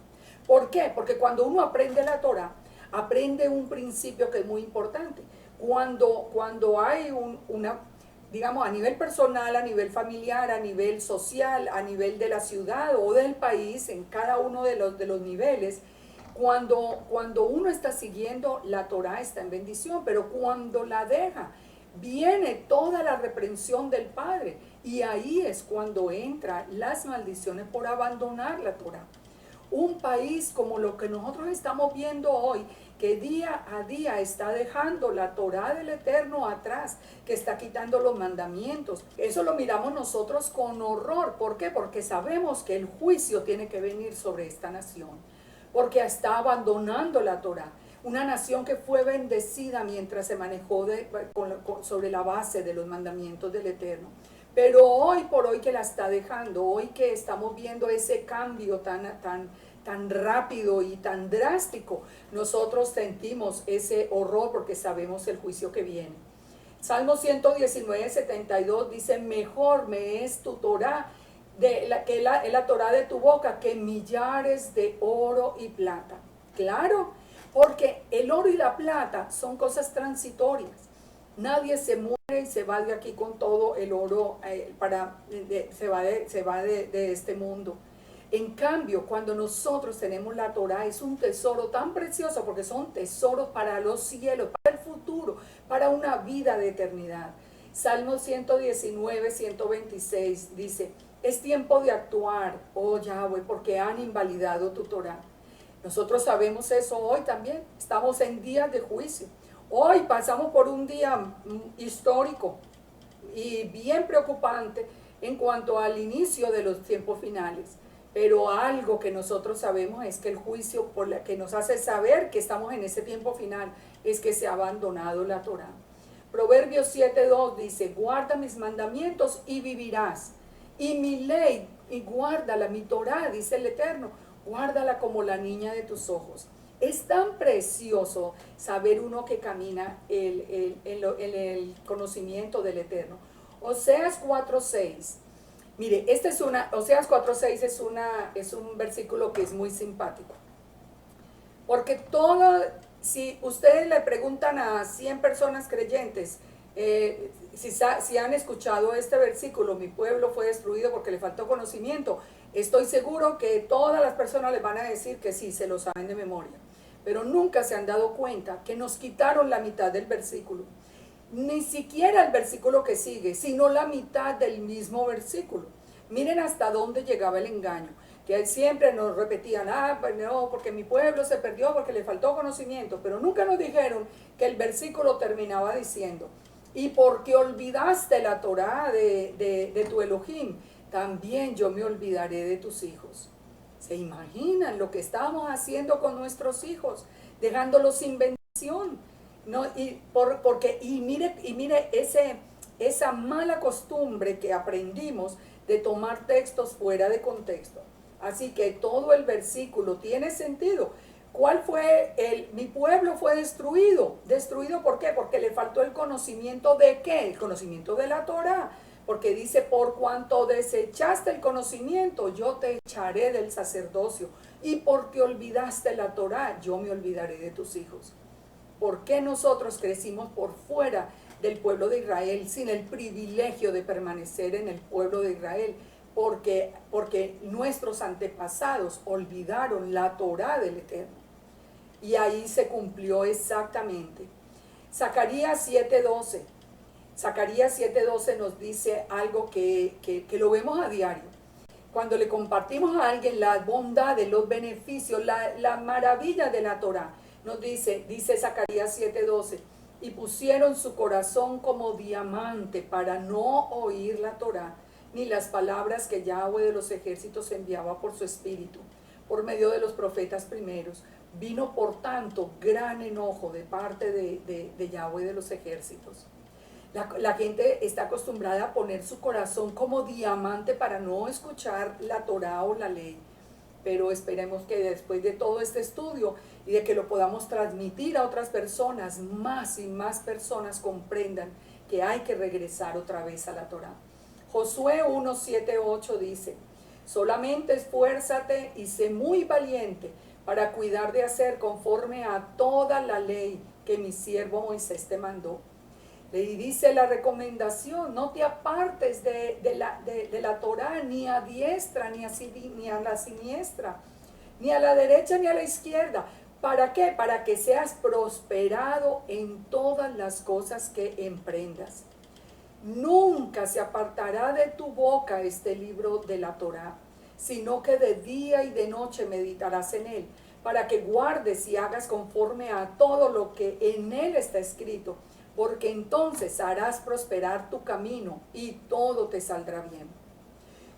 ¿Por qué? Porque cuando uno aprende la Torah, aprende un principio que es muy importante. Cuando hay una, digamos, a nivel personal, a nivel familiar, a nivel social, a nivel de la ciudad o del país, en cada uno de los niveles, cuando uno está siguiendo la Torah está en bendición, pero cuando la deja, viene toda la reprensión del Padre. Y ahí es cuando entran las maldiciones por abandonar la Torah. Un país como lo que nosotros estamos viendo hoy, que día a día está dejando la Torá del Eterno atrás, que está quitando los mandamientos. Eso lo miramos nosotros con horror. ¿Por qué? Porque sabemos que el juicio tiene que venir sobre esta nación, porque está abandonando la Torá. Una nación que fue bendecida mientras se manejó sobre la base de los mandamientos del Eterno. Pero hoy por hoy que la está dejando, hoy que estamos viendo ese cambio tan rápido y tan drástico, nosotros sentimos ese horror porque sabemos el juicio que viene. Salmo 119, 72 dice, mejor me es tu Torá, que la Torá de tu boca, que millares de oro y plata. Claro, porque el oro y la plata son cosas transitorias. Nadie se muere y se va de aquí con todo el oro, se va de este mundo. En cambio, cuando nosotros tenemos la Torá, es un tesoro tan precioso porque son tesoros para los cielos, para el futuro, para una vida de eternidad. Salmo 119, 126 dice, es tiempo de actuar, oh Yahweh, porque han invalidado tu Torá. Nosotros sabemos eso hoy también, estamos en días de juicio. Hoy pasamos por un día histórico y bien preocupante en cuanto al inicio de los tiempos finales. Pero algo que nosotros sabemos es que el juicio que nos hace saber que estamos en ese tiempo final es que se ha abandonado la Torá. Proverbios 7:2 dice, guarda mis mandamientos y vivirás. Y mi ley, y guárdala, mi Torá, dice el Eterno, guárdala como la niña de tus ojos. Es tan precioso saber uno que camina en el conocimiento del Eterno. Oseas 4:6. Mire, Oseas 4:6 es un versículo que es muy simpático. Porque si ustedes le preguntan a 100 personas creyentes, si han escuchado este versículo, mi pueblo fue destruido porque le faltó conocimiento, estoy seguro que todas las personas les van a decir que sí, se lo saben de memoria. Pero nunca se han dado cuenta que nos quitaron la mitad del versículo. Ni siquiera el versículo que sigue, sino la mitad del mismo versículo. Miren hasta dónde llegaba el engaño, que siempre nos repetían, pues no, porque mi pueblo se perdió porque le faltó conocimiento, pero nunca nos dijeron que el versículo terminaba diciendo, y porque olvidaste la Torá de tu Elohim, también yo me olvidaré de tus hijos. ¿Se imaginan lo que estábamos haciendo con nuestros hijos? Dejándolos sin bendición. No, y mire esa mala costumbre que aprendimos de tomar textos fuera de contexto. Así que todo el versículo tiene sentido. ¿Cuál fue mi pueblo fue destruido? ¿Destruido por qué? Porque le faltó el conocimiento de ¿qué? El conocimiento de la Torá. Porque dice, por cuanto desechaste el conocimiento, yo te echaré del sacerdocio. Y porque olvidaste la Torá, yo me olvidaré de tus hijos. ¿Por qué nosotros crecimos por fuera del pueblo de Israel sin el privilegio de permanecer en el pueblo de Israel? Porque nuestros antepasados olvidaron la Torá del Eterno. Y ahí se cumplió exactamente. Zacarías 7:12. Zacarías 7:12 nos dice algo que lo vemos a diario. Cuando le compartimos a alguien la bondad, los beneficios, la maravilla de la Torá, nos dice Zacarías 7:12, y pusieron su corazón como diamante para no oír la Torá, ni las palabras que Yahweh de los ejércitos enviaba por su espíritu, por medio de los profetas primeros. Vino por tanto gran enojo de parte de Yahweh de los ejércitos. La gente está acostumbrada a poner su corazón como diamante para no escuchar la Torá o la ley. Pero esperemos que después de todo este estudio y de que lo podamos transmitir a otras personas, más y más personas comprendan que hay que regresar otra vez a la Torá. Josué 1, 7, 8 dice: solamente esfuérzate y sé muy valiente para cuidar de hacer conforme a toda la ley que mi siervo Moisés te mandó. Y dice la recomendación: no te apartes de la Torá, ni a diestra, ni a la siniestra, ni a la derecha, ni a la izquierda. ¿Para qué? Para que seas prosperado en todas las cosas que emprendas. Nunca se apartará de tu boca este libro de la Torá, sino que de día y de noche meditarás en él, para que guardes y hagas conforme a todo lo que en él está escrito, porque entonces harás prosperar tu camino y todo te saldrá bien.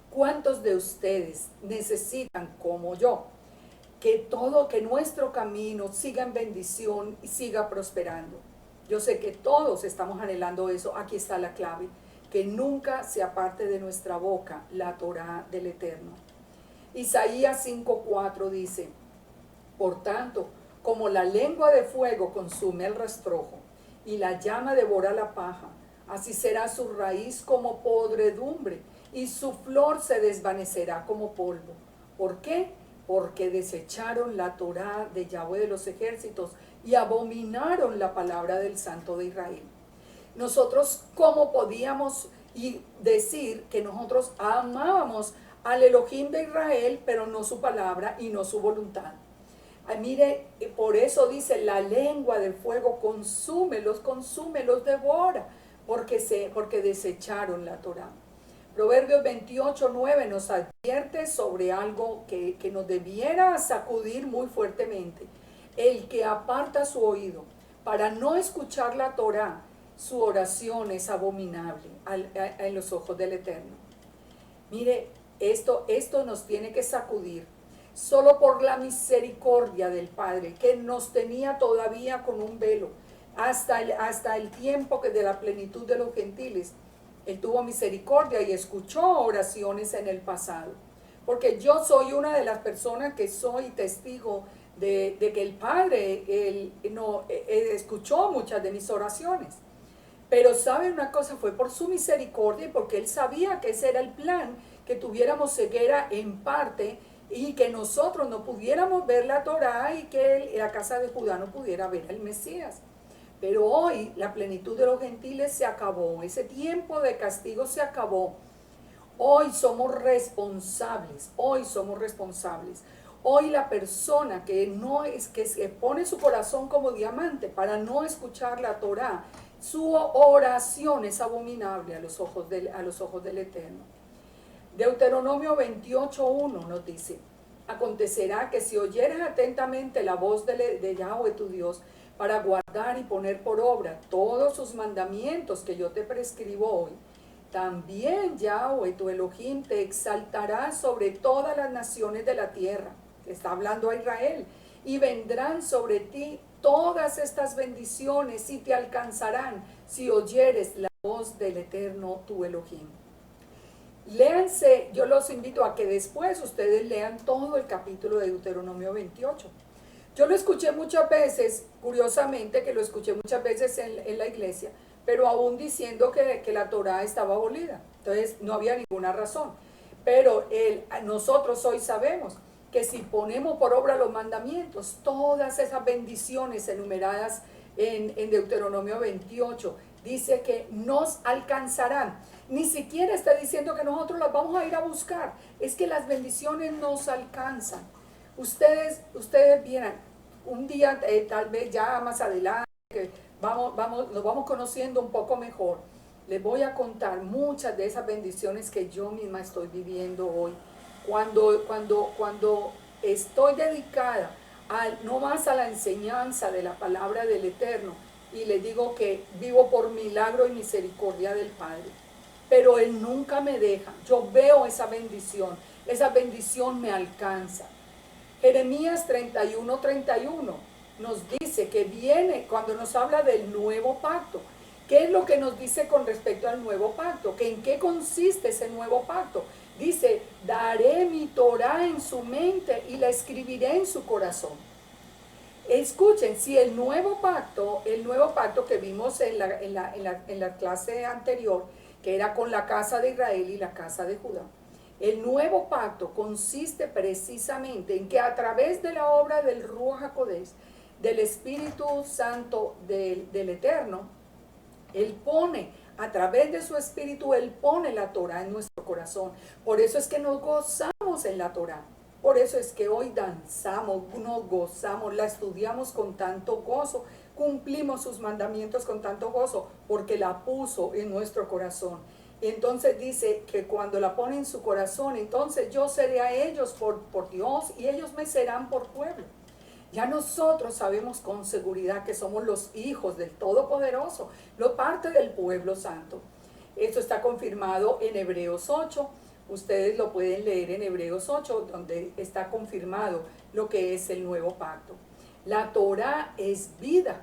¿Cuántos de ustedes necesitan, como yo, que nuestro camino siga en bendición y siga prosperando? Yo sé que todos estamos anhelando eso. Aquí está la clave: que nunca se aparte de nuestra boca la Torá del Eterno. Isaías 5:4 dice: por tanto, como la lengua de fuego consume el rastrojo y la llama devora la paja, así será su raíz como podredumbre y su flor se desvanecerá como polvo. ¿Por qué? Porque desecharon la Torá de Yahweh de los ejércitos y abominaron la palabra del Santo de Israel. Nosotros, ¿cómo podíamos decir que nosotros amábamos al Elohim de Israel, pero no su palabra y no su voluntad? Mire, por eso dice: la lengua del fuego consume, los devora, porque desecharon la Torá. Proverbios 28:9 nos advierte sobre algo que nos debiera sacudir muy fuertemente. El que aparta su oído para no escuchar la Torá, su oración es abominable en los ojos del Eterno. Mire, esto nos tiene que sacudir. Solo por la misericordia del Padre, que nos tenía todavía con un velo, hasta el tiempo de la plenitud de los gentiles, Él tuvo misericordia y escuchó oraciones en el pasado. Porque yo soy una de las personas que soy testigo de que el Padre escuchó muchas de mis oraciones. Pero ¿sabe una cosa? Fue por su misericordia y porque Él sabía que ese era el plan, que tuviéramos ceguera en parte y que nosotros no pudiéramos ver la Torá y que la casa de Judá no pudiera ver al Mesías. Pero hoy la plenitud de los gentiles se acabó, ese tiempo de castigo se acabó. Hoy somos responsables, hoy somos responsables. Hoy la persona que se pone su corazón como diamante para no escuchar la Torá, su oración es abominable a los ojos del Eterno. Deuteronomio 28:1 nos dice: acontecerá que si oyeres atentamente la voz de Yahweh tu Dios, para guardar y poner por obra todos sus mandamientos que yo te prescribo hoy, también Yahweh tu Elohim te exaltará sobre todas las naciones de la tierra. Está hablando a Israel. Y vendrán sobre ti todas estas bendiciones y te alcanzarán si oyeres la voz del Eterno tu Elohim. Léanse, yo los invito a que después ustedes lean todo el capítulo de Deuteronomio 28. Yo lo escuché muchas veces, curiosamente que lo escuché muchas veces en la iglesia, pero aún diciendo que la Torá estaba abolida. Entonces no había ninguna razón. Pero nosotros hoy sabemos que si ponemos por obra los mandamientos, todas esas bendiciones enumeradas en Deuteronomio 28, dice que nos alcanzarán. Ni siquiera está diciendo que nosotros las vamos a ir a buscar, es que las bendiciones nos alcanzan. Ustedes vieran, un día tal vez ya más adelante, que nos vamos conociendo un poco mejor, les voy a contar muchas de esas bendiciones que yo misma estoy viviendo hoy. Cuando estoy dedicada no más a la enseñanza de la palabra del Eterno, y les digo que vivo por milagro y misericordia del Padre, pero Él nunca me deja. Yo veo esa bendición me alcanza. Jeremías 31:31 nos dice que viene, cuando nos habla del nuevo pacto. ¿Qué es lo que nos dice con respecto al nuevo pacto? ¿Que en qué consiste ese nuevo pacto? Dice: daré mi Torá en su mente y la escribiré en su corazón. Escuchen, si el nuevo pacto que vimos en la clase anterior, que era con la casa de Israel y la casa de Judá, el nuevo pacto consiste precisamente en que a través de la obra del Ruach HaKodesh, del Espíritu Santo del Eterno, Él pone, a través de su Espíritu, Él pone la Torah en nuestro corazón. Por eso es que nos gozamos en la Torah. Por eso es que hoy danzamos, nos gozamos, la estudiamos con tanto gozo, cumplimos sus mandamientos con tanto gozo, porque la puso en nuestro corazón. Entonces dice que cuando la pone en su corazón, entonces yo seré a ellos por Dios y ellos me serán por pueblo. Ya nosotros sabemos con seguridad que somos los hijos del Todopoderoso, lo parte del pueblo santo. Esto está confirmado en Hebreos 8. Ustedes lo pueden leer en Hebreos 8, donde está confirmado lo que es el nuevo pacto. La Torah es vida.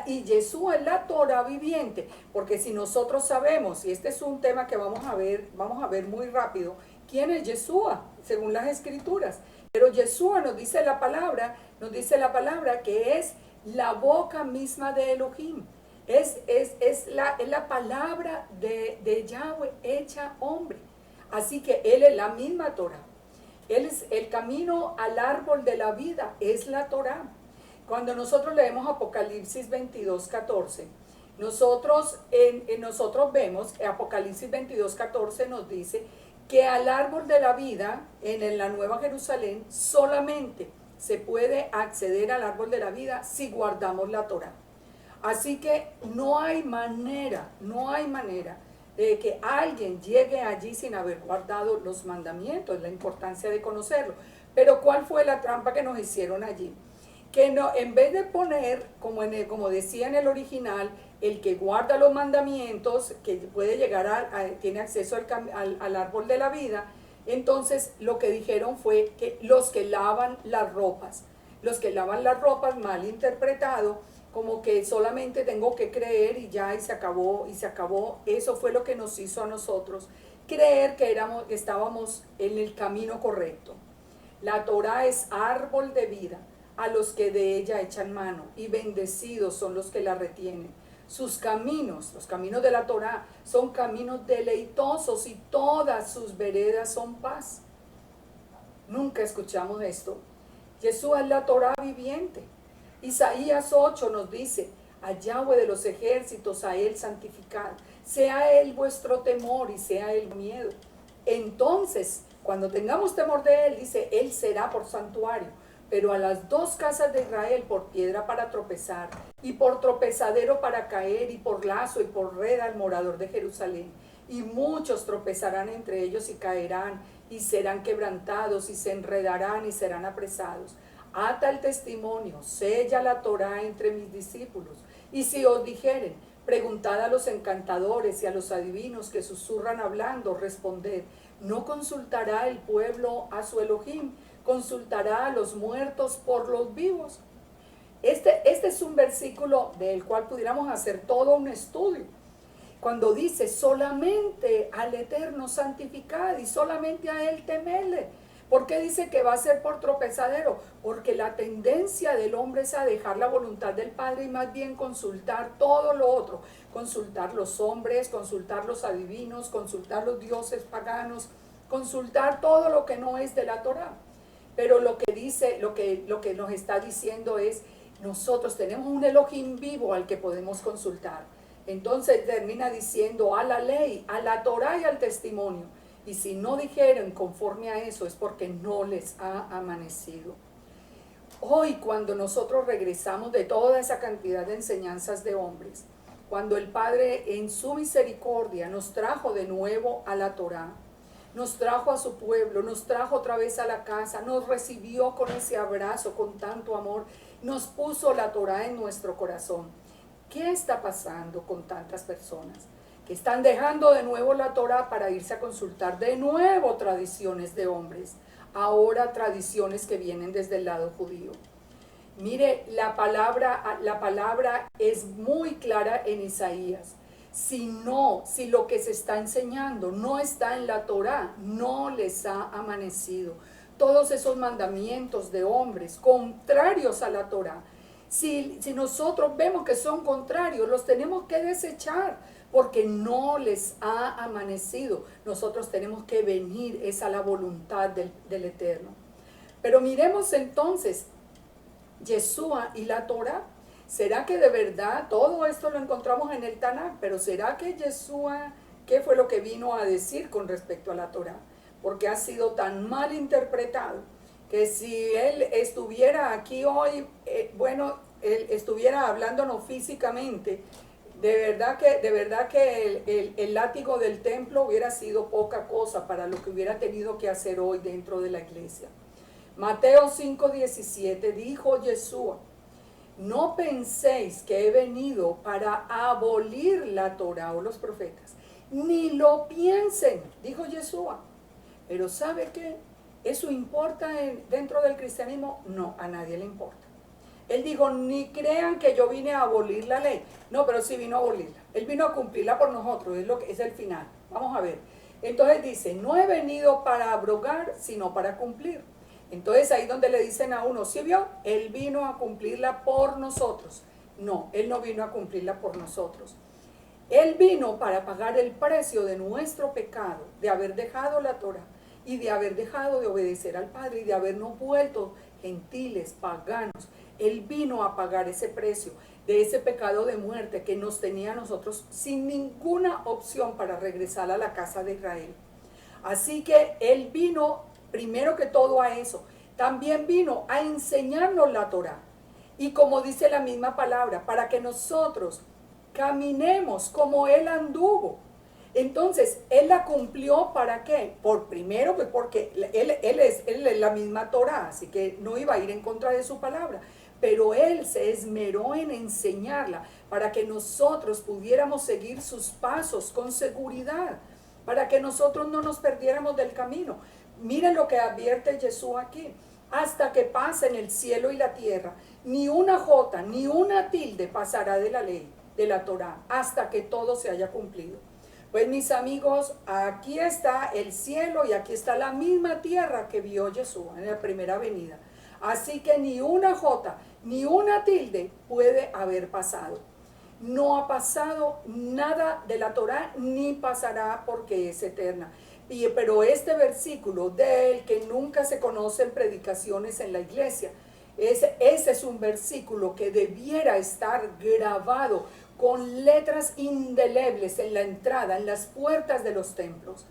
Y Yeshua es la Torah viviente, porque si nosotros sabemos, y este es un tema que vamos a ver muy rápido, ¿quién es Yeshua? Según las Escrituras. Pero Yeshua nos dice la palabra que es la boca misma de Elohim. Es la palabra de Yahweh hecha hombre. Así que Él es la misma Torah. Él es el camino al árbol de la vida, es la Torah. Cuando nosotros leemos Apocalipsis 22:14, nosotros vemos, Apocalipsis 22:14 nos dice que al árbol de la vida, en la Nueva Jerusalén, solamente se puede acceder al árbol de la vida si guardamos la Torah. Así que no hay manera de que alguien llegue allí sin haber guardado los mandamientos, la importancia de conocerlo. Pero ¿cuál fue la trampa que nos hicieron allí? Que no, en vez de poner, como decía en el original, el que guarda los mandamientos, que puede llegar tiene acceso al árbol de la vida, entonces lo que dijeron fue que los que lavan las ropas, mal interpretado, como que solamente tengo que creer y ya, y se acabó. Eso fue lo que nos hizo a nosotros creer que estábamos en el camino correcto. La Torah es árbol de vida a los que de ella echan mano, y bendecidos son los que la retienen. Sus caminos, los caminos de la Torah, son caminos deleitosos y todas sus veredas son paz. Nunca escuchamos esto. Jesús es la Torah viviente. Isaías 8 nos dice: a Yahweh de los ejércitos, a Él santificad. Sea Él vuestro temor y sea Él miedo. Entonces, cuando tengamos temor de Él, dice, Él será por santuario. Pero a las dos casas de Israel por piedra para tropezar, y por tropezadero para caer, y por lazo y por red al morador de Jerusalén. Y muchos tropezarán entre ellos y caerán, y serán quebrantados, y se enredarán y serán apresados. Ata el testimonio, sella la Torah entre mis discípulos. Y si os dijeren, preguntad a los encantadores y a los adivinos que susurran hablando, responded, ¿no consultará el pueblo a su Elohim? ¿Consultará a los muertos por los vivos? Este es un versículo del cual pudiéramos hacer todo un estudio. Cuando dice, solamente al Eterno santificad y solamente a Él temedle. ¿Por qué dice que va a ser por tropezadero? Porque la tendencia del hombre es a dejar la voluntad del Padre y más bien consultar todo lo otro. Consultar los hombres, consultar los adivinos, consultar los dioses paganos, consultar todo lo que no es de la Torah. Pero lo que dice, lo que nos está diciendo es, nosotros tenemos un Elohim vivo al que podemos consultar. Entonces termina diciendo a la ley, a la Torah y al testimonio. Y si no dijeron conforme a eso es porque no les ha amanecido. Hoy, cuando nosotros regresamos de toda esa cantidad de enseñanzas de hombres, cuando el Padre en su misericordia nos trajo de nuevo a la Torah, nos trajo a su pueblo, nos trajo otra vez a la casa, nos recibió con ese abrazo, con tanto amor, nos puso la Torah en nuestro corazón. ¿Qué está pasando con tantas personas que están dejando de nuevo la Torah para irse a consultar de nuevo tradiciones de hombres? Ahora tradiciones que vienen desde el lado judío. Mire, la palabra es muy clara en Isaías. Si lo que se está enseñando no está en la Torah, no les ha amanecido. todos esos mandamientos de hombres contrarios a la Torá. Si nosotros vemos que son contrarios, los tenemos que desechar porque no les ha amanecido. Nosotros tenemos que venir, es a la voluntad del Eterno. Pero miremos entonces, Yeshua y la Torá. ¿Será que de verdad todo esto lo encontramos en el Tanaj? Pero ¿será que Yeshua, qué fue lo que vino a decir con respecto a la Torá? Porque ha sido tan mal interpretado que si él estuviera aquí hoy, él estuviera hablándonos físicamente, de verdad que el látigo del templo hubiera sido poca cosa para lo que hubiera tenido que hacer hoy dentro de la iglesia. Mateo 5:17 dijo Yeshua: no penséis que he venido para abolir la Torá o los profetas, ni lo piensen, dijo Yeshua. Pero ¿sabe qué? ¿Eso importa dentro del cristianismo? No, a nadie le importa. Él dijo, ni crean que yo vine a abolir la ley. No, pero sí vino a abolirla. Él vino a cumplirla por nosotros, es el final. Vamos a ver. Entonces dice, no he venido para abrogar, sino para cumplir. Entonces ahí donde le dicen a uno, ¿sí vio? Él vino a cumplirla por nosotros. No, él no vino a cumplirla por nosotros. Él vino para pagar el precio de nuestro pecado, de haber dejado la Torá y de haber dejado de obedecer al Padre y de habernos vuelto gentiles, paganos. Él vino a pagar ese precio de ese pecado de muerte que nos tenía a nosotros sin ninguna opción para regresar a la casa de Israel. Así que Él vino primero que todo a eso. También vino a enseñarnos la Torá. Y como dice la misma palabra, para que nosotros caminemos como Él anduvo. Entonces, Él la cumplió ¿para qué? Primero, pues porque él es la misma Torá, así que no iba a ir en contra de su palabra. Pero Él se esmeró en enseñarla para que nosotros pudiéramos seguir sus pasos con seguridad, para que nosotros no nos perdiéramos del camino. Miren lo que advierte Jesús aquí. Hasta que pasen el cielo y la tierra, ni una jota, ni una tilde pasará de la ley, de la Torá, hasta que todo se haya cumplido. Pues mis amigos, aquí está el cielo y aquí está la misma tierra que vio Jesús en la primera venida. Así que ni una jota, ni una tilde puede haber pasado. No ha pasado nada de la Torá, ni pasará porque es eterna. Pero este versículo del que nunca se conocen predicaciones en la iglesia, ese es un versículo que debiera estar grabado con letras indelebles en la entrada, en las puertas de los templos,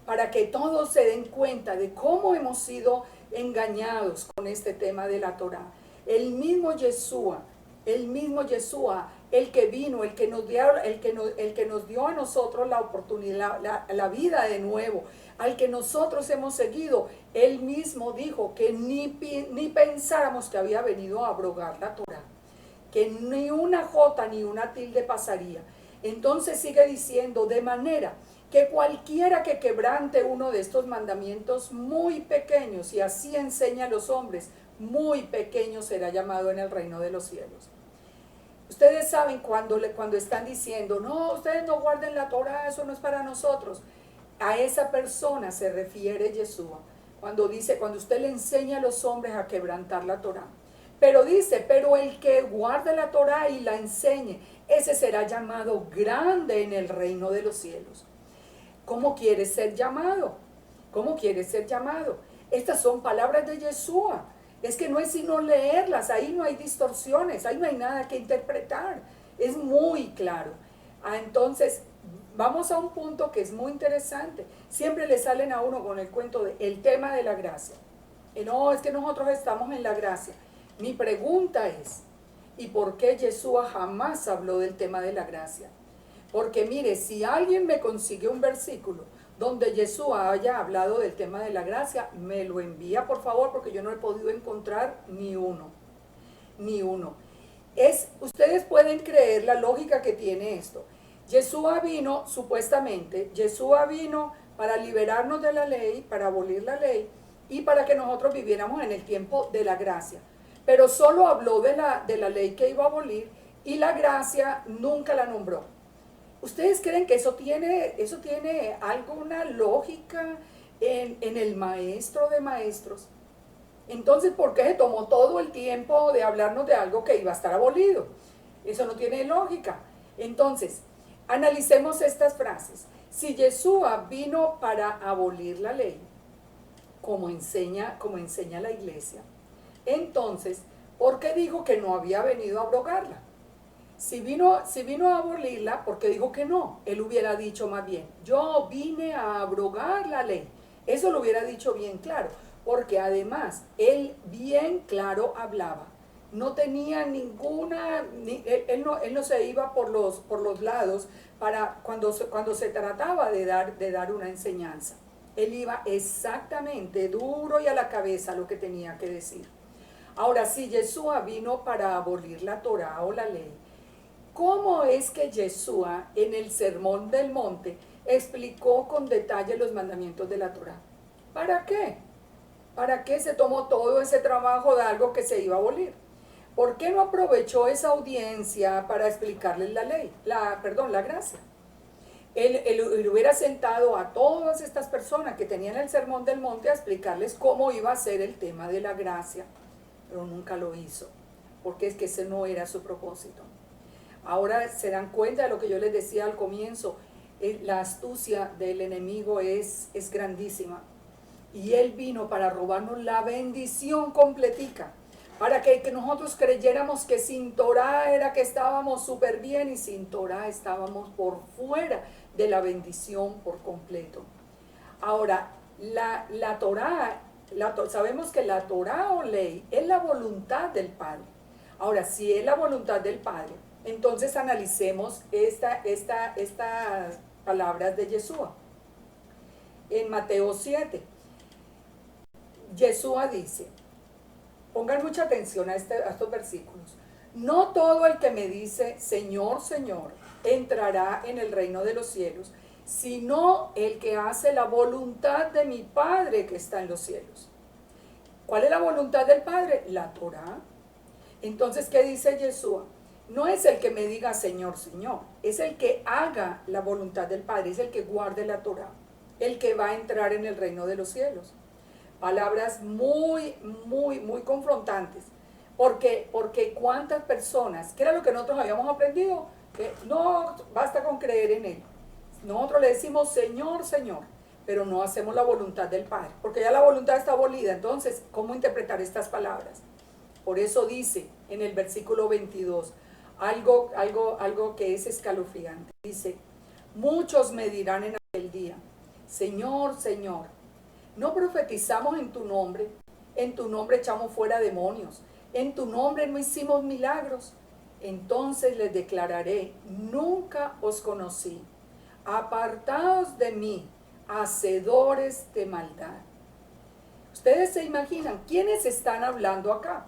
para que todos se den cuenta de cómo hemos sido engañados con este tema de la Torá. El mismo Yeshua, el que vino, el que nos dio a nosotros la oportunidad, la vida de nuevo, al que nosotros hemos seguido, él mismo dijo que ni pensáramos que había venido a abrogar la Torá, que ni una jota ni una tilde pasaría. Entonces sigue diciendo, de manera que cualquiera que quebrante uno de estos mandamientos muy pequeños, y así enseña a los hombres, muy pequeño será llamado en el reino de los cielos. Ustedes saben cuando están diciendo, no, ustedes no guarden la Torá, eso no es para nosotros. A esa persona se refiere Yeshua, cuando usted le enseña a los hombres a quebrantar la Torá. Pero dice, pero el que guarde la Torá y la enseñe, ese será llamado grande en el reino de los cielos. ¿Cómo quiere ser llamado? ¿Cómo quiere ser llamado? Estas son palabras de Yeshua. Es que no es sino leerlas, ahí no hay distorsiones, ahí no hay nada que interpretar. Es muy claro. Entonces, vamos a un punto que es muy interesante. Siempre le salen a uno con el cuento del tema de la gracia. No, es que nosotros estamos en la gracia. Mi pregunta es, ¿y por qué Yeshua jamás habló del tema de la gracia? Porque mire, si alguien me consigue un versículo donde Yeshua haya hablado del tema de la gracia, me lo envía por favor, porque yo no he podido encontrar ni uno. Ustedes pueden creer la lógica que tiene esto. Yeshua vino para liberarnos de la ley, para abolir la ley y para que nosotros viviéramos en el tiempo de la gracia. Pero solo habló de la ley que iba a abolir y la gracia nunca la nombró. ¿Ustedes creen que eso tiene alguna lógica? en el maestro de maestros. Entonces, ¿por qué se tomó todo el tiempo de hablarnos de algo que iba a estar abolido? Eso no tiene lógica. Entonces, analicemos estas frases. Si Yeshua vino para abolir la ley, como enseña la iglesia, entonces, ¿por qué dijo que no había venido a abrogarla? Si vino a abolirla, ¿por qué dijo que no? Él hubiera dicho más bien, yo vine a abrogar la ley. Eso lo hubiera dicho bien claro, porque además él bien claro hablaba. No tenía ninguna, él no se iba por los lados para cuando se trataba de dar una enseñanza. Él iba exactamente duro y a la cabeza lo que tenía que decir. Ahora, si Yeshua vino para abolir la Torá o la ley, ¿cómo es que Yeshua en el Sermón del Monte explicó con detalle los mandamientos de la Torá? ¿Para qué? ¿Para qué se tomó todo ese trabajo de algo que se iba a abolir? ¿Por qué no aprovechó esa audiencia para explicarles la ley, la gracia? Él hubiera sentado a todas estas personas que tenían el Sermón del Monte a explicarles cómo iba a ser el tema de la gracia, pero nunca lo hizo, porque es que ese no era su propósito. Ahora se dan cuenta de lo que yo les decía al comienzo, la astucia del enemigo es grandísima. Y él vino para robarnos la bendición completica, para que nosotros creyéramos que sin Torah era que estábamos súper bien y sin Torah estábamos por fuera de la bendición por completo. Ahora, la Torah, sabemos que la Torah o ley es la voluntad del Padre. Ahora, si es la voluntad del Padre, entonces analicemos estas palabras de Yeshua. En Mateo 7, Yeshua dice, pongan mucha atención a estos versículos, no todo el que me dice, Señor, Señor, entrará en el reino de los cielos, sino el que hace la voluntad de mi Padre que está en los cielos. ¿Cuál es la voluntad del Padre? La Torá. Entonces, ¿qué dice Yeshua? No es el que me diga Señor, Señor, es el que haga la voluntad del Padre, es el que guarde la Torá, el que va a entrar en el reino de los cielos. Palabras muy, muy, muy confrontantes. Porque cuántas personas, ¿qué era lo que nosotros habíamos aprendido? Que no basta con creer en Él. Nosotros le decimos Señor, Señor, pero no hacemos la voluntad del Padre, porque ya la voluntad está abolida. Entonces, ¿cómo interpretar estas palabras? Por eso dice en el versículo 22, algo que es escalofriante. Dice, muchos me dirán en aquel día, Señor, Señor, ¿no profetizamos en tu nombre? En tu nombre echamos fuera demonios. En tu nombre no hicimos milagros. Entonces les declararé, nunca os conocí. Apartaos de mí, hacedores de maldad. Ustedes se imaginan, ¿quiénes están hablando acá?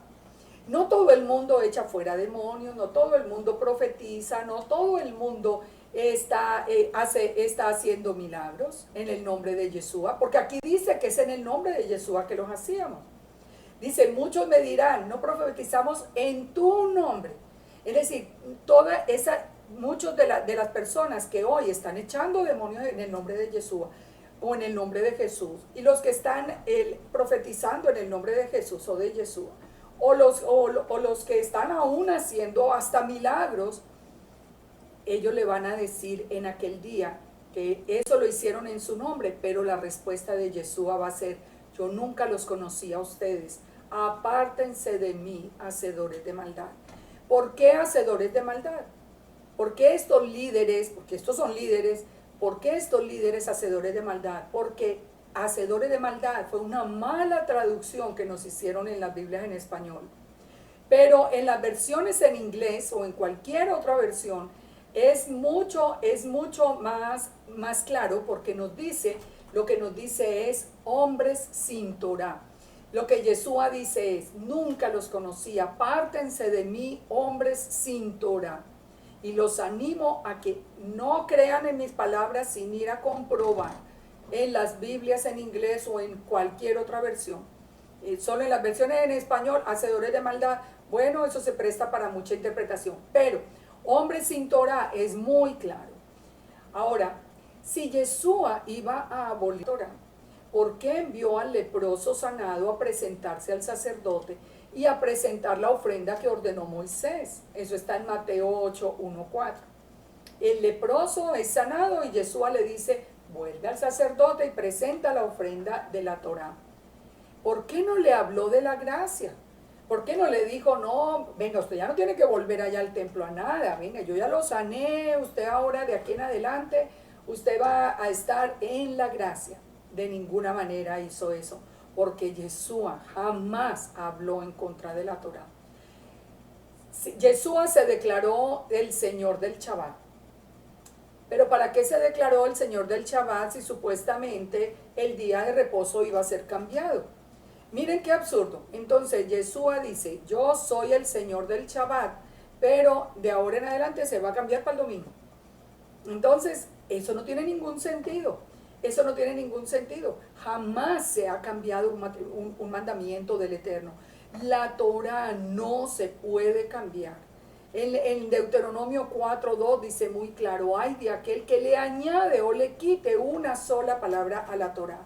No todo el mundo echa fuera demonios, no todo el mundo profetiza, no todo el mundo está haciendo milagros en el nombre de Yeshua, porque aquí dice que es en el nombre de Yeshua que los hacíamos. Dice, muchos me dirán, no profetizamos en tu nombre. Es decir, muchos de las personas que hoy están echando demonios en el nombre de Yeshua o en el nombre de Jesús, y los que están profetizando en el nombre de Jesús o de Yeshua, o los que están aún haciendo hasta milagros, ellos le van a decir en aquel día que eso lo hicieron en su nombre, pero la respuesta de Yeshua va a ser, yo nunca los conocí a ustedes, apártense de mí, hacedores de maldad. ¿Por qué hacedores de maldad? ¿Por qué estos líderes, porque estos son líderes, por qué estos líderes hacedores de maldad? Porque hacedores de maldad fue una mala traducción que nos hicieron en las Biblias en español. Pero en las versiones en inglés o en cualquier otra versión es mucho más claro, porque lo que nos dice es hombres sin Torah. Lo que Yeshua dice es, nunca los conocí, apártense de mí, hombres sin Torah. Y los animo a que no crean en mis palabras sin ir a comprobar en las Biblias en inglés o en cualquier otra versión. Solo en las versiones en español, hacedores de maldad, bueno, eso se presta para mucha interpretación. Pero hombres sin Torah es muy claro. Ahora, si Yeshua iba a abolir Torah, ¿por qué envió al leproso sanado a presentarse al sacerdote y a presentar la ofrenda que ordenó Moisés? Eso está en Mateo 8, 1, 4. El leproso es sanado y Yeshua le dice, vuelve al sacerdote y presenta la ofrenda de la Torá. ¿Por qué no le habló de la gracia? ¿Por qué no le dijo, no, venga, usted ya no tiene que volver allá al templo a nada, venga, yo ya lo sané, usted ahora de aquí en adelante, usted va a estar en la gracia? De ninguna manera hizo eso, porque Yeshua jamás habló en contra de la Torá. Yeshua se declaró el Señor del Shabbat. Pero ¿para qué se declaró el Señor del Shabbat si supuestamente el día de reposo iba a ser cambiado? Miren qué absurdo. Entonces Yeshua dice, yo soy el Señor del Shabbat, pero de ahora en adelante se va a cambiar para el domingo. Entonces, eso no tiene ningún sentido. Eso no tiene ningún sentido. Jamás se ha cambiado un mandamiento del Eterno. La Torah no se puede cambiar. En Deuteronomio 4:2 dice muy claro, hay de aquel que le añade o le quite una sola palabra a la Torah.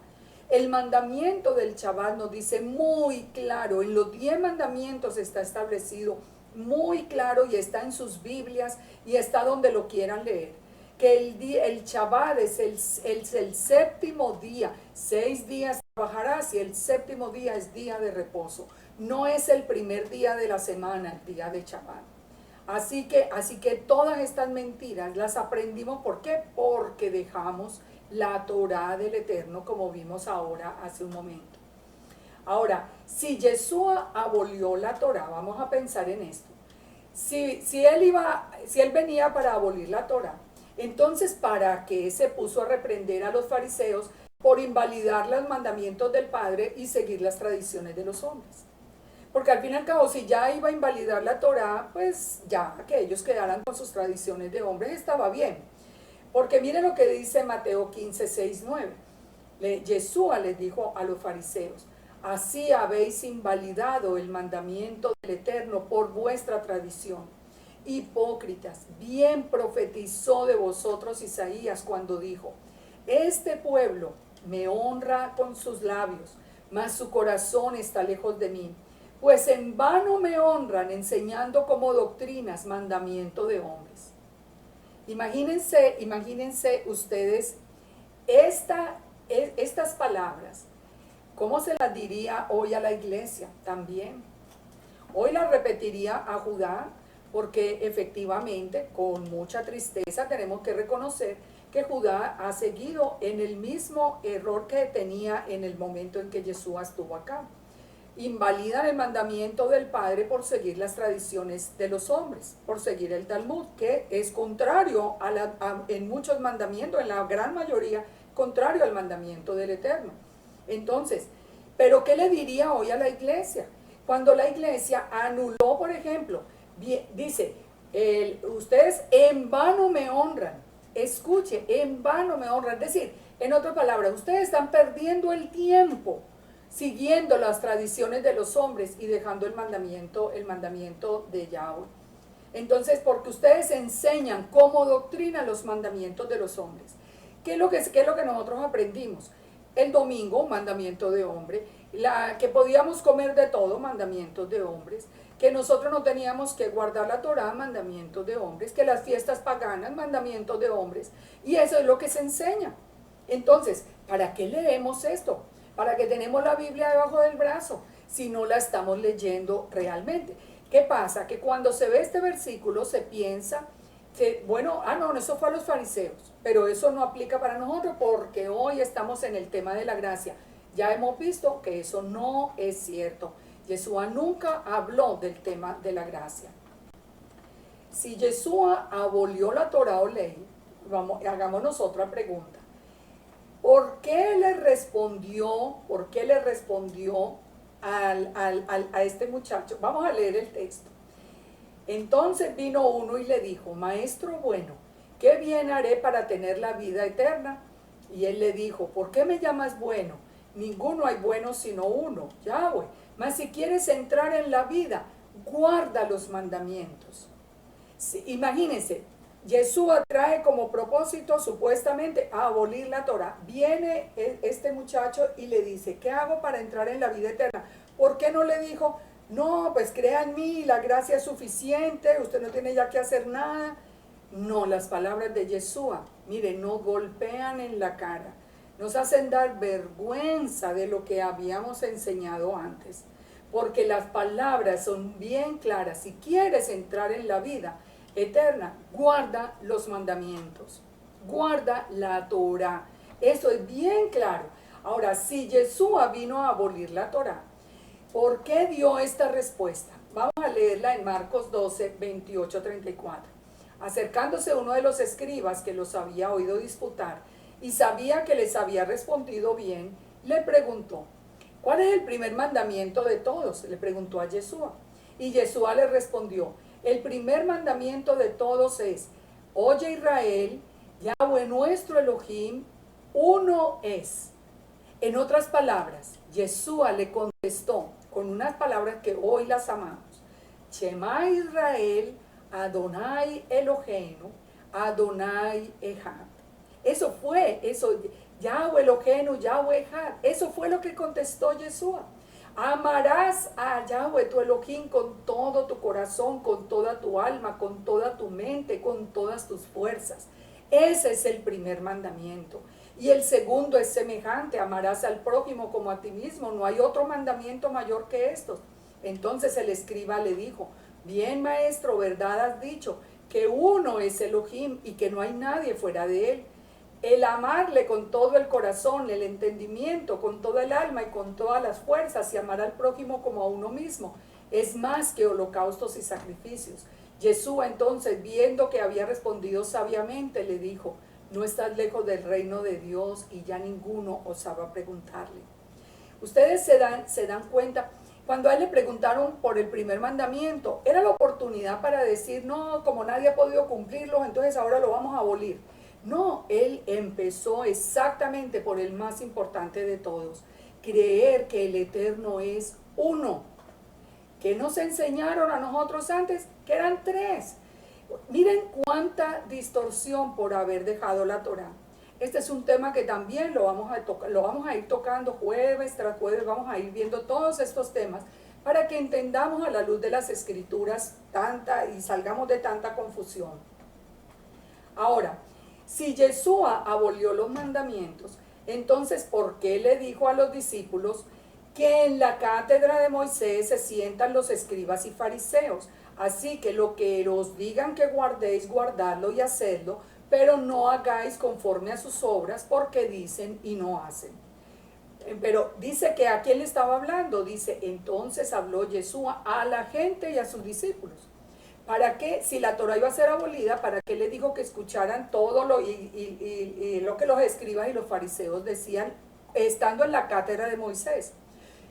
El mandamiento del Shabbat nos dice muy claro, en los 10 mandamientos está establecido muy claro y está en sus Biblias y está donde lo quieran leer, que el Shabbat es el séptimo día, 6 días trabajarás y el séptimo día es día de reposo. No es el primer día de la semana, el día de Shabbat. Así que todas estas mentiras las aprendimos, ¿por qué? Porque dejamos la Torá del Eterno, como vimos ahora hace un momento. Ahora, si Yeshua abolió la Torá, vamos a pensar en esto. Si él venía para abolir la Torá, entonces ¿para qué se puso a reprender a los fariseos por invalidar los mandamientos del Padre y seguir las tradiciones de los hombres? Porque al fin y al cabo, si ya iba a invalidar la Torá, pues ya que ellos quedaran con sus tradiciones de hombres estaba bien. Porque miren lo que dice Mateo 15, 6, 9. Yeshua les dijo a los fariseos, así habéis invalidado el mandamiento del Eterno por vuestra tradición. Hipócritas, bien profetizó de vosotros Isaías cuando dijo, este pueblo me honra con sus labios, mas su corazón está lejos de mí. Pues en vano me honran enseñando como doctrinas mandamiento de hombres. Imagínense ustedes estas palabras, ¿cómo se las diría hoy a la iglesia también? Hoy las repetiría a Judá, porque efectivamente, con mucha tristeza, tenemos que reconocer que Judá ha seguido en el mismo error que tenía en el momento en que Yeshua estuvo acá. Invalidan el mandamiento del Padre por seguir las tradiciones de los hombres, por seguir el Talmud, que es contrario en muchos mandamientos, en la gran mayoría, contrario al mandamiento del Eterno. Entonces, ¿pero qué le diría hoy a la iglesia? Cuando la iglesia anuló, por ejemplo, dice, ustedes en vano me honran, escuche, en vano me honran, es decir, en otras palabras, ustedes están perdiendo el tiempo siguiendo las tradiciones de los hombres y dejando el mandamiento de Yahweh. Entonces, porque ustedes enseñan como doctrina los mandamientos de los hombres. ¿Qué es lo que nosotros aprendimos? El domingo, mandamiento de hombre, que podíamos comer de todo, mandamientos de hombres, que nosotros no teníamos que guardar la Torá, mandamientos de hombres, que las fiestas paganas, mandamientos de hombres, y eso es lo que se enseña. Entonces, ¿para qué leemos esto? ¿Para qué tenemos la Biblia debajo del brazo si no la estamos leyendo realmente? ¿Qué pasa? Que cuando se ve este versículo se piensa que, bueno, no, eso fue a los fariseos, pero eso no aplica para nosotros porque hoy estamos en el tema de la gracia. Ya hemos visto que eso no es cierto. Yeshua nunca habló del tema de la gracia. Si Yeshua abolió la Torá o ley, hagámonos otra pregunta. ¿Por qué le respondió a este muchacho? Vamos a leer el texto. Entonces vino uno y le dijo, maestro bueno, ¿qué bien haré para tener la vida eterna? Y él le dijo, ¿por qué me llamas bueno? Ninguno hay bueno sino uno, Yahweh. Mas si quieres entrar en la vida, guarda los mandamientos. Sí, imagínense, Yeshua trae como propósito supuestamente a abolir la Torah. Viene este muchacho y le dice, ¿qué hago para entrar en la vida eterna? ¿Por qué no le dijo, no, pues crea en mí, la gracia es suficiente, usted no tiene ya que hacer nada? No, las palabras de Yeshua, mire, nos golpean en la cara, nos hacen dar vergüenza de lo que habíamos enseñado antes, porque las palabras son bien claras. Si quieres entrar en la vida eterna, guarda los mandamientos, guarda la Torah. Eso es bien claro. Ahora, si Yeshua vino a abolir la Torah, ¿por qué dio esta respuesta? Vamos a leerla en Marcos 12, 28, 34. Acercándose uno de los escribas que los había oído disputar y sabía que les había respondido bien, le preguntó, ¿cuál es el primer mandamiento de todos? Le preguntó a Yeshua. Y Yeshua le respondió, el primer mandamiento de todos es, oye Israel, Yahweh nuestro Elohim, uno es. En otras palabras, Yeshua le contestó con unas palabras que hoy las amamos. Shema Israel, Adonai Eloheinu, Adonai Echad. Eso, Yahweh Eloheinu, Yahweh Echad. Eso fue lo que contestó Yeshua. Amarás a Yahweh tu Elohim con todo tu corazón, con toda tu alma, con toda tu mente, con todas tus fuerzas. Ese es el primer mandamiento. Y el segundo es semejante, amarás al prójimo como a ti mismo. No hay otro mandamiento mayor que estos. Entonces el escriba le dijo, bien maestro, verdad has dicho, que uno es Elohim y que no hay nadie fuera de él. El amarle con todo el corazón, el entendimiento, con toda el alma y con todas las fuerzas, y amar al prójimo como a uno mismo, es más que holocaustos y sacrificios. Yeshua entonces, viendo que había respondido sabiamente, le dijo, no estás lejos del reino de Dios, y ya ninguno osaba preguntarle. Ustedes se dan cuenta, cuando a él le preguntaron por el primer mandamiento, era la oportunidad para decir, no, como nadie ha podido cumplirlo, entonces ahora lo vamos a abolir. No, él empezó exactamente por el más importante de todos, creer que el Eterno es uno. ¿Qué nos enseñaron a nosotros antes? Que eran tres. Miren cuánta distorsión por haber dejado la Torá. Este es un tema que también lo vamos a ir tocando jueves tras jueves, vamos a ir viendo todos estos temas para que entendamos a la luz de las Escrituras y salgamos de tanta confusión. Ahora, si Yeshua abolió los mandamientos, entonces ¿por qué le dijo a los discípulos que en la cátedra de Moisés se sientan los escribas y fariseos? Así que lo que os digan que guardéis, guardadlo y hacedlo, pero no hagáis conforme a sus obras, porque dicen y no hacen. Pero dice que a quién le estaba hablando. Dice, entonces habló Yeshua a la gente y a sus discípulos. ¿Para qué? Si la Torah iba a ser abolida, ¿para qué le dijo que escucharan todo lo que los escribas y los fariseos decían estando en la cátedra de Moisés?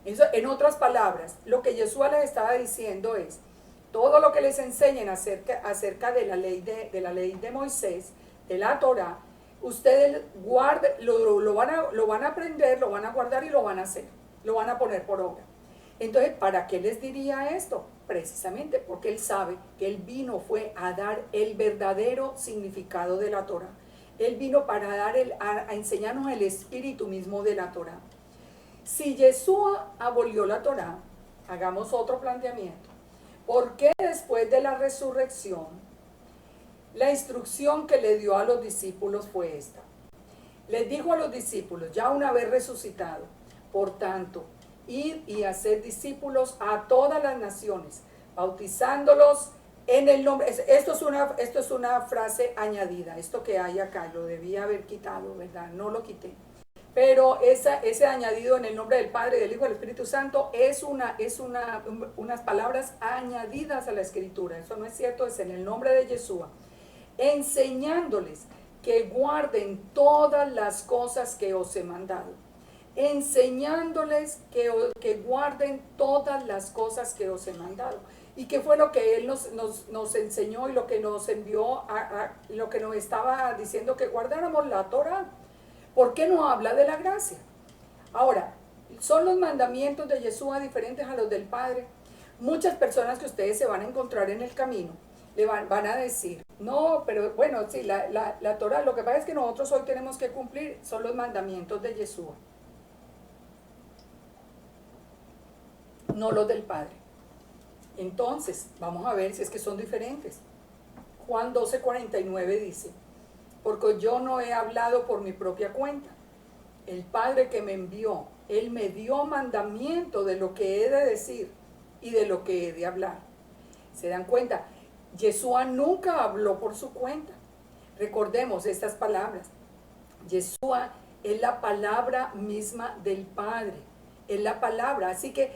Eso, en otras palabras, lo que Yeshua les estaba diciendo es, todo lo que les enseñen acerca de la ley de Moisés, de la Torah, ustedes lo van a aprender, lo van a guardar y lo van a hacer, lo van a poner por obra. Entonces, ¿para qué les diría esto? Precisamente porque él sabe que él fue a dar el verdadero significado de la Torah. Él vino para a enseñarnos el espíritu mismo de la Torah. Si Yeshua abolió la Torah, hagamos otro planteamiento. ¿Por qué después de la resurrección, la instrucción que le dio a los discípulos fue esta? Les dijo a los discípulos, ya una vez resucitado, por tanto, ir y hacer discípulos a todas las naciones, bautizándolos en el nombre. Esto es una frase añadida, esto que hay acá, lo debía haber quitado, ¿verdad? No lo quité. Pero ese añadido en el nombre del Padre, del Hijo y del Espíritu Santo es unas palabras añadidas a la Escritura. Eso no es cierto, es en el nombre de Yeshua. Enseñándoles que guarden todas las cosas que os he mandado. Enseñándoles que guarden todas las cosas que os he mandado. ¿Y qué fue lo que Él nos enseñó y lo que nos envió, lo que nos estaba diciendo que guardáramos? La Torah. ¿Por qué no habla de la gracia? Ahora, ¿son los mandamientos de Yeshua diferentes a los del Padre? Muchas personas que ustedes se van a encontrar en el camino van a decir, no, pero bueno, sí, la Torah, lo que pasa es que nosotros hoy tenemos que cumplir son los mandamientos de Yeshua, no los del Padre. Entonces, vamos a ver si es que son diferentes. Juan 12:49 dice, porque yo no he hablado por mi propia cuenta. El Padre que me envió, Él me dio mandamiento de lo que he de decir y de lo que he de hablar. ¿Se dan cuenta? Yeshua nunca habló por su cuenta. Recordemos estas palabras. Yeshua es la palabra misma del Padre. Es la palabra. Así que,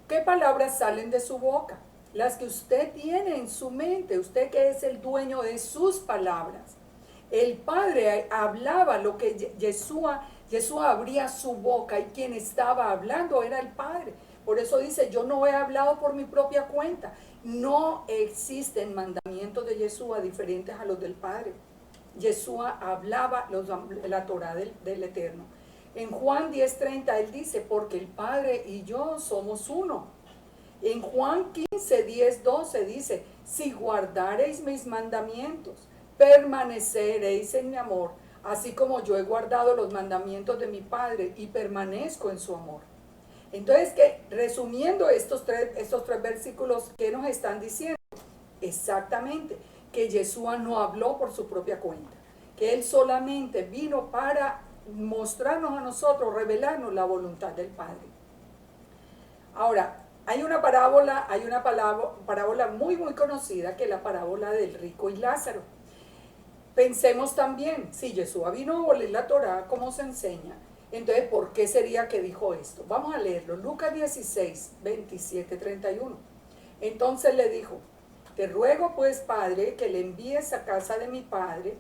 ¿qué palabras salen de su boca? Las que usted tiene en su mente. Usted que es el dueño de sus palabras. El Padre hablaba lo que Yeshua abría su boca y quien estaba hablando era el Padre. Por eso dice, yo no he hablado por mi propia cuenta. No existen mandamientos de Yeshua diferentes a los del Padre. Yeshua hablaba la Torah del Eterno. En Juan 10:30 él dice, porque el Padre y yo somos uno. En Juan 15:10-12 dice, si guardareis mis mandamientos, permaneceréis en mi amor, así como yo he guardado los mandamientos de mi Padre y permanezco en su amor. Entonces, resumiendo estos tres versículos, ¿qué nos están diciendo? Exactamente, que Yeshua no habló por su propia cuenta, que Él solamente vino para mostrarnos a nosotros, revelarnos la voluntad del Padre. Ahora, hay una parábola muy conocida, que es la parábola del rico y Lázaro. Pensemos también, si Yeshua vino a abolir la Torah, como se enseña, entonces, ¿por qué sería que dijo esto? Vamos a leerlo. Lucas 16:27-31. Entonces le dijo, te ruego pues, Padre, que le envíes a casa de mi Padre,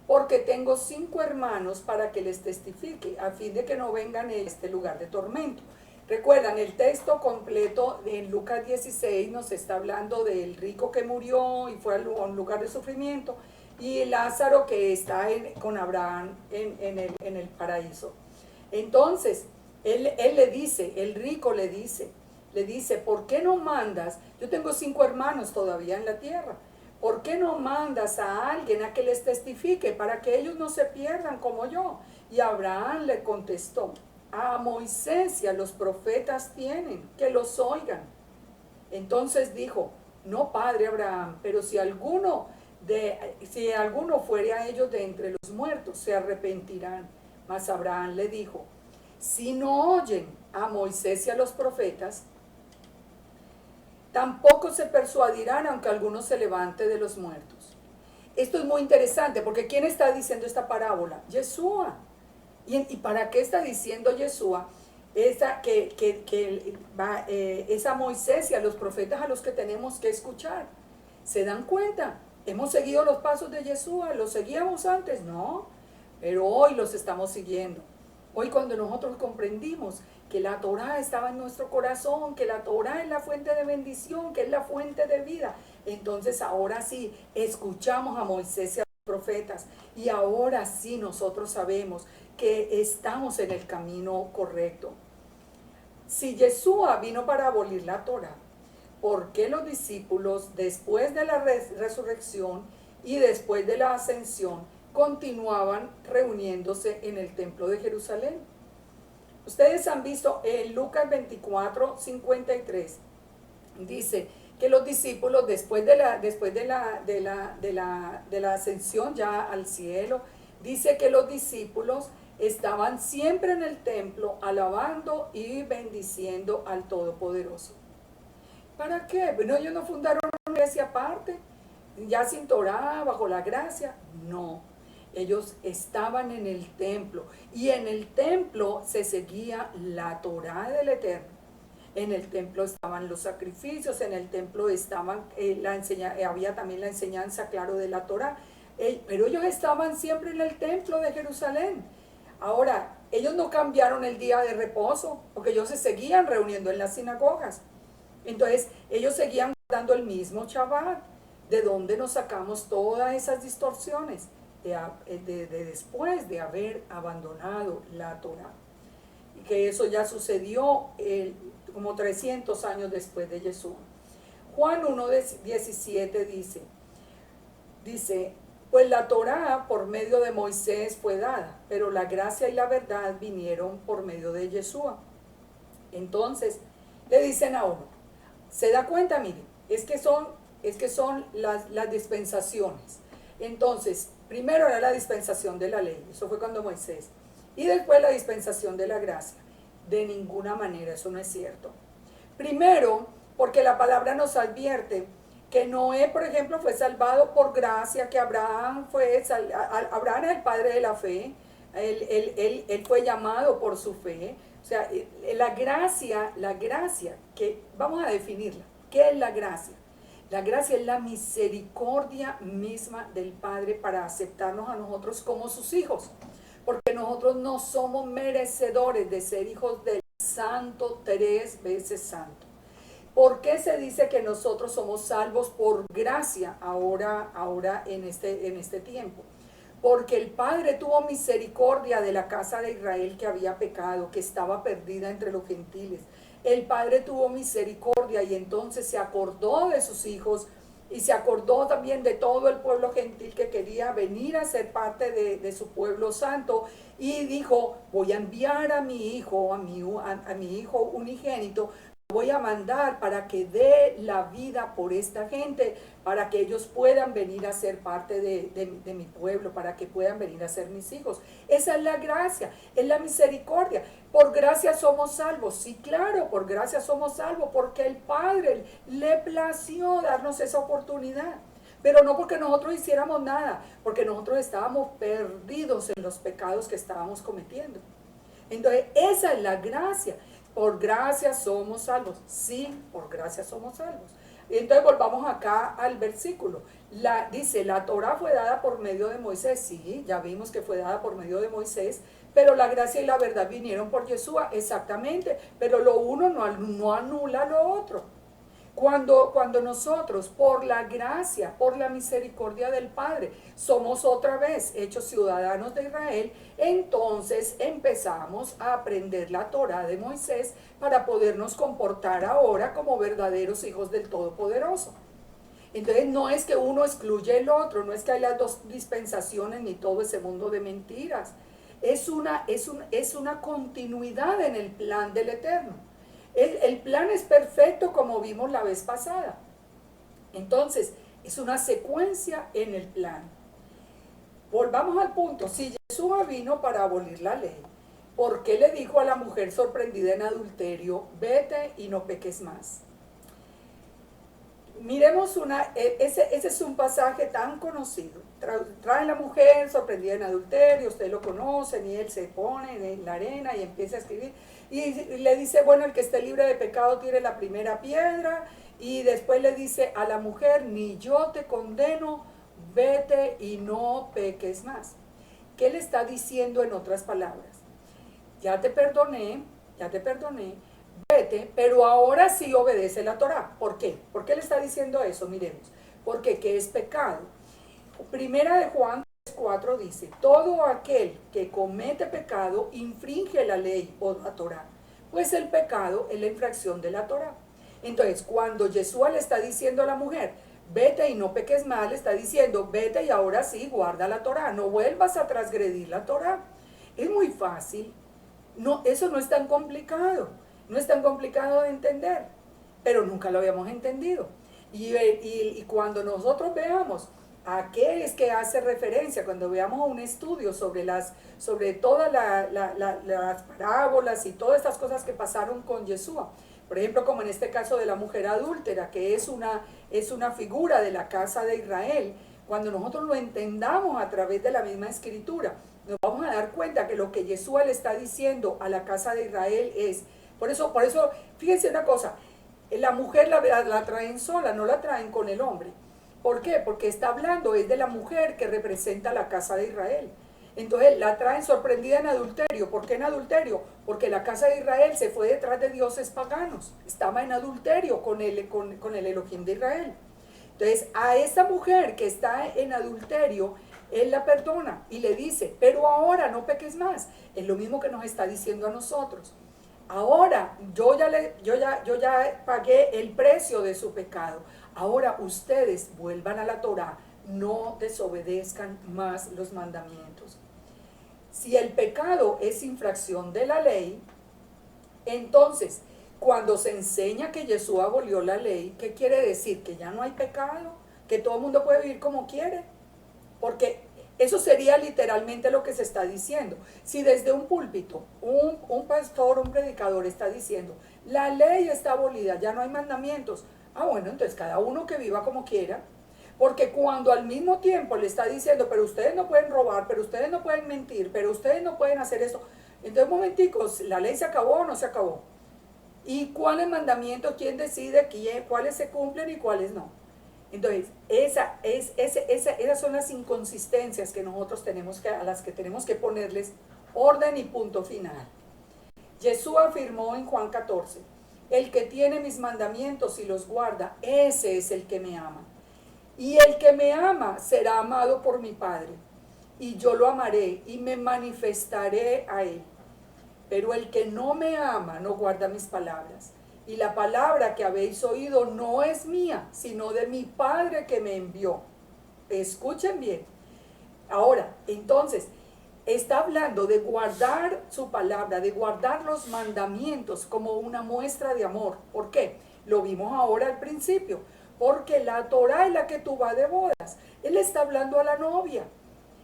porque tengo 5 hermanos para que les testifique, a fin de que no vengan a este lugar de tormento. Recuerdan, el texto completo en Lucas 16 nos está hablando del rico que murió y fue a un lugar de sufrimiento, y Lázaro que está con Abraham en el paraíso. Entonces, él le dice, el rico le dice, ¿por qué no mandas? Yo tengo 5 hermanos todavía en la tierra. ¿Por qué no mandas a alguien a que les testifique para que ellos no se pierdan como yo? Y Abraham le contestó, a Moisés y a los profetas tienen, que los oigan. Entonces dijo, no, padre Abraham, pero si alguno fuere a ellos de entre los muertos, se arrepentirán. Mas Abraham le dijo, si no oyen a Moisés y a los profetas, tampoco se persuadirán aunque alguno se levante de los muertos. Esto es muy interesante porque ¿quién está diciendo esta parábola? Yeshua. ¿Y para qué está diciendo Yeshua? Es a Moisés y a los profetas a los que tenemos que escuchar. ¿Se dan cuenta? ¿Hemos seguido los pasos de Yeshua? ¿Los seguíamos antes? No, pero hoy los estamos siguiendo. Hoy cuando nosotros comprendimos que la Torah estaba en nuestro corazón, que la Torah es la fuente de bendición, que es la fuente de vida, entonces ahora sí escuchamos a Moisés y a los profetas, y ahora sí nosotros sabemos que estamos en el camino correcto. Si Yeshua vino para abolir la Torah, ¿por qué los discípulos después de la resurrección y después de la ascensión continuaban reuniéndose en el templo de Jerusalén? Ustedes han visto en Lucas 24:53, dice que los discípulos después de la ascensión ya al cielo, dice que los discípulos estaban siempre en el templo alabando y bendiciendo al Todopoderoso. ¿Para qué? Bueno, ellos no fundaron una iglesia aparte, ya sin Torah, bajo la gracia. No, ellos estaban en el templo y en el templo se seguía la Torah del Eterno. En el templo estaban los sacrificios, en el templo estaban había también la enseñanza, claro, de la Torah. Pero ellos estaban siempre en el templo de Jerusalén. Ahora, ellos no cambiaron el día de reposo, porque ellos se seguían reuniendo en las sinagogas. Entonces, ellos seguían dando el mismo Shabbat. ¿De dónde nos sacamos todas esas distorsiones? Después de haber abandonado la Torah. Y que eso ya sucedió como 300 años después de Jesús. Juan 1:17 dice, Dice, pues la Torá por medio de Moisés fue dada, pero la gracia y la verdad vinieron por medio de Yeshua. Entonces, le dicen a uno, se da cuenta, mire, es que son las dispensaciones. Entonces, primero era la dispensación de la ley, eso fue cuando Moisés, y después la dispensación de la gracia. De ninguna manera, eso no es cierto. Primero, porque la palabra nos advierte que Noé, por ejemplo, fue salvado por gracia, que Abraham Abraham es el padre de la fe, él fue llamado por su fe. O sea, la gracia, que vamos a definirla. ¿Qué es la gracia? La gracia es la misericordia misma del Padre para aceptarnos a nosotros como sus hijos, porque nosotros no somos merecedores de ser hijos del Santo, 3 veces Santo. ¿Por qué se dice que nosotros somos salvos por gracia ahora en este tiempo? Porque el Padre tuvo misericordia de la casa de Israel que había pecado, que estaba perdida entre los gentiles. El Padre tuvo misericordia y entonces se acordó de sus hijos y se acordó también de todo el pueblo gentil que quería venir a ser parte de su pueblo santo, y dijo, voy a enviar a mi hijo, a mi hijo unigénito, voy a mandar para que dé la vida por esta gente, para que ellos puedan venir a ser parte de mi pueblo, para que puedan venir a ser mis hijos. Esa es la gracia, es la misericordia. Por gracia somos salvos. Sí, claro, por gracia somos salvos, porque el Padre le plació darnos esa oportunidad. Pero no porque nosotros hiciéramos nada, porque nosotros estábamos perdidos en los pecados que estábamos cometiendo. Entonces, esa es la gracia. Por gracia somos salvos. Sí, por gracia somos salvos. Entonces volvamos acá al versículo. Dice, la Torá fue dada por medio de Moisés. Sí, ya vimos que fue dada por medio de Moisés, pero la gracia y la verdad vinieron por Yeshua, exactamente. Pero lo uno no anula lo otro. Cuando nosotros, por la gracia, por la misericordia del Padre, somos otra vez hechos ciudadanos de Israel, entonces empezamos a aprender la Torá de Moisés para podernos comportar ahora como verdaderos hijos del Todopoderoso. Entonces no es que uno excluye el otro, no es que hay las dos dispensaciones ni todo ese mundo de mentiras. Es una continuidad en el plan del Eterno. El plan es perfecto, como vimos la vez pasada. Entonces, es una secuencia en el plan. Volvamos al punto. Si Yeshua vino para abolir la ley, ¿por qué le dijo a la mujer sorprendida en adulterio, vete y no peques más? Miremos ese es un pasaje tan conocido. Trae la mujer sorprendida en adulterio, ustedes lo conocen, y él se pone en la arena y empieza a escribir. Y le dice, bueno, el que esté libre de pecado tire la primera piedra. Y después le dice a la mujer, ni yo te condeno, vete y no peques más. ¿Qué le está diciendo en otras palabras? Ya te perdoné, vete, pero ahora sí obedece la Torá. ¿Por qué? ¿Por qué le está diciendo eso? Miremos. Porque ¿qué es pecado? Primera de Juan 4 dice, todo aquel que comete pecado infringe la ley o la Torá, pues el pecado es la infracción de la Torá. Entonces, cuando Yeshua le está diciendo a la mujer, vete y no peques más, le está diciendo, vete y ahora sí guarda la Torá, no vuelvas a transgredir la Torá. Es muy fácil, no, eso no es tan complicado, no es tan complicado de entender, pero nunca lo habíamos entendido. Y cuando nosotros veamos a qué es que hace referencia, cuando veamos un estudio sobre todas las parábolas y todas estas cosas que pasaron con Yeshua, por ejemplo, como en este caso de la mujer adúltera, que es una figura de la casa de Israel, cuando nosotros lo entendamos a través de la misma escritura, nos vamos a dar cuenta que lo que Yeshua le está diciendo a la casa de Israel es, por eso, fíjense una cosa, la mujer la traen sola, no la traen con el hombre. ¿Por qué? Porque está hablando, es de la mujer que representa la casa de Israel. Entonces la traen sorprendida en adulterio. ¿Por qué en adulterio? Porque la casa de Israel se fue detrás de dioses paganos. Estaba en adulterio con el Elohim de Israel. Entonces a esta mujer que está en adulterio, él la perdona y le dice, pero ahora no peques más. Es lo mismo que nos está diciendo a nosotros. Ahora yo ya pagué el precio de su pecado. Ahora ustedes vuelvan a la Torá, no desobedezcan más los mandamientos. Si el pecado es infracción de la ley, entonces, cuando se enseña que Jesús abolió la ley, ¿qué quiere decir? Que ya no hay pecado, que todo el mundo puede vivir como quiere. Porque eso sería literalmente lo que se está diciendo. Si desde un púlpito un pastor, un predicador está diciendo, la ley está abolida, ya no hay mandamientos, bueno, entonces cada uno que viva como quiera. Porque cuando al mismo tiempo le está diciendo, pero ustedes no pueden robar, pero ustedes no pueden mentir, pero ustedes no pueden hacer esto, entonces momenticos, ¿la ley se acabó o no se acabó? ¿Y cuáles mandamientos, quién decide cuáles se cumplen y cuáles no? Entonces, esas son las inconsistencias que nosotros a las que tenemos que ponerles orden y punto final. Jesús afirmó en Juan 14, el que tiene mis mandamientos y los guarda, ese es el que me ama. Y el que me ama será amado por mi Padre, y yo lo amaré y me manifestaré a él. Pero el que no me ama no guarda mis palabras. Y la palabra que habéis oído no es mía, sino de mi Padre que me envió. Escuchen bien. Ahora, entonces, está hablando de guardar su palabra, de guardar los mandamientos como una muestra de amor. ¿Por qué? Lo vimos ahora al principio. Porque la Torá es la que tú vas de bodas. Él está hablando a la novia.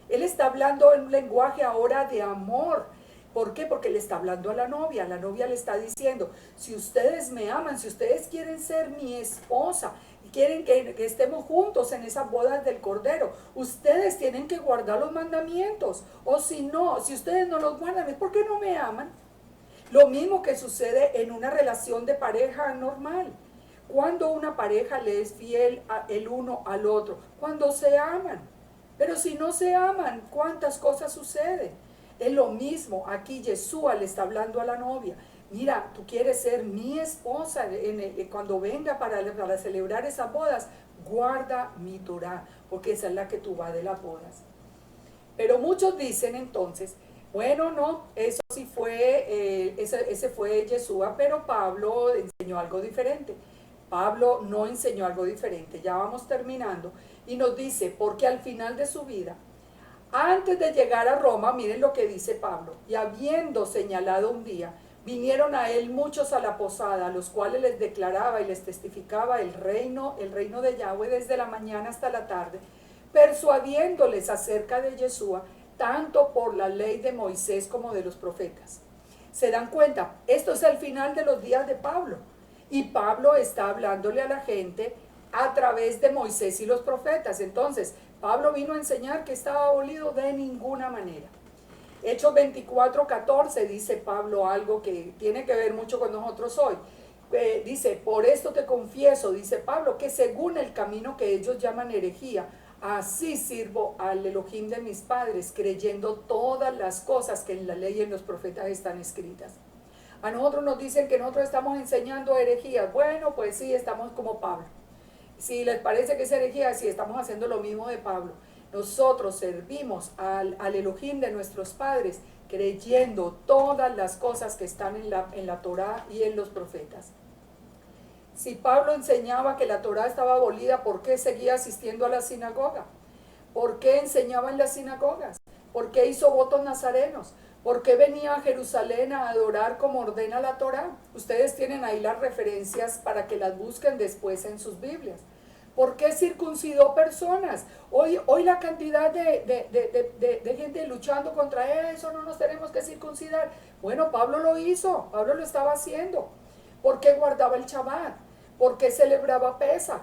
Él está hablando en un lenguaje ahora de amor. ¿Por qué? Porque le está hablando a la novia le está diciendo, si ustedes me aman, si ustedes quieren ser mi esposa, y quieren que estemos juntos en esas bodas del Cordero, ustedes tienen que guardar los mandamientos, o si no, si ustedes no los guardan, ¿es porque no me aman? Lo mismo que sucede en una relación de pareja normal, cuando una pareja le es fiel el uno al otro, cuando se aman, pero si no se aman, ¿cuántas cosas suceden? Es lo mismo, aquí Yeshua le está hablando a la novia. Mira, tú quieres ser mi esposa cuando venga para celebrar esas bodas, guarda mi Torah, porque esa es la que tú vas de las bodas. Pero muchos dicen entonces, bueno, no, eso sí fue, ese fue Yeshua, pero Pablo enseñó algo diferente. Pablo no enseñó algo diferente, ya vamos terminando, y nos dice, porque al final de su vida, antes de llegar a Roma, miren lo que dice Pablo, y habiendo señalado un día, vinieron a él muchos a la posada, a los cuales les declaraba y les testificaba el reino de Yahweh desde la mañana hasta la tarde, persuadiéndoles acerca de Yeshua, tanto por la ley de Moisés como de los profetas. ¿Se dan cuenta? Esto es el final de los días de Pablo, y Pablo está hablándole a la gente a través de Moisés y los profetas. Entonces, Pablo vino a enseñar que estaba abolido de ninguna manera. Hechos 24:14 dice Pablo algo que tiene que ver mucho con nosotros hoy. Dice, por esto te confieso, dice Pablo, que según el camino que ellos llaman herejía, así sirvo al Elohim de mis padres, creyendo todas las cosas que en la ley y en los profetas están escritas. A nosotros nos dicen que nosotros estamos enseñando herejías. Bueno, pues sí, estamos como Pablo. Si les parece que es herejía, sí, estamos haciendo lo mismo de Pablo. Nosotros servimos al Elohim de nuestros padres, creyendo todas las cosas que están en la Torá y en los profetas. Si Pablo enseñaba que la Torá estaba abolida, ¿por qué seguía asistiendo a la sinagoga? ¿Por qué enseñaba en las sinagogas? ¿Por qué hizo votos nazarenos? ¿Por qué venía a Jerusalén a adorar como ordena la Torá? Ustedes tienen ahí las referencias para que las busquen después en sus Biblias. ¿Por qué circuncidó personas? Hoy la cantidad de gente luchando contra eso, no nos tenemos que circuncidar. Bueno, Pablo lo hizo, Pablo lo estaba haciendo. ¿Por qué guardaba el Shabbat? ¿Por qué celebraba Pesaj?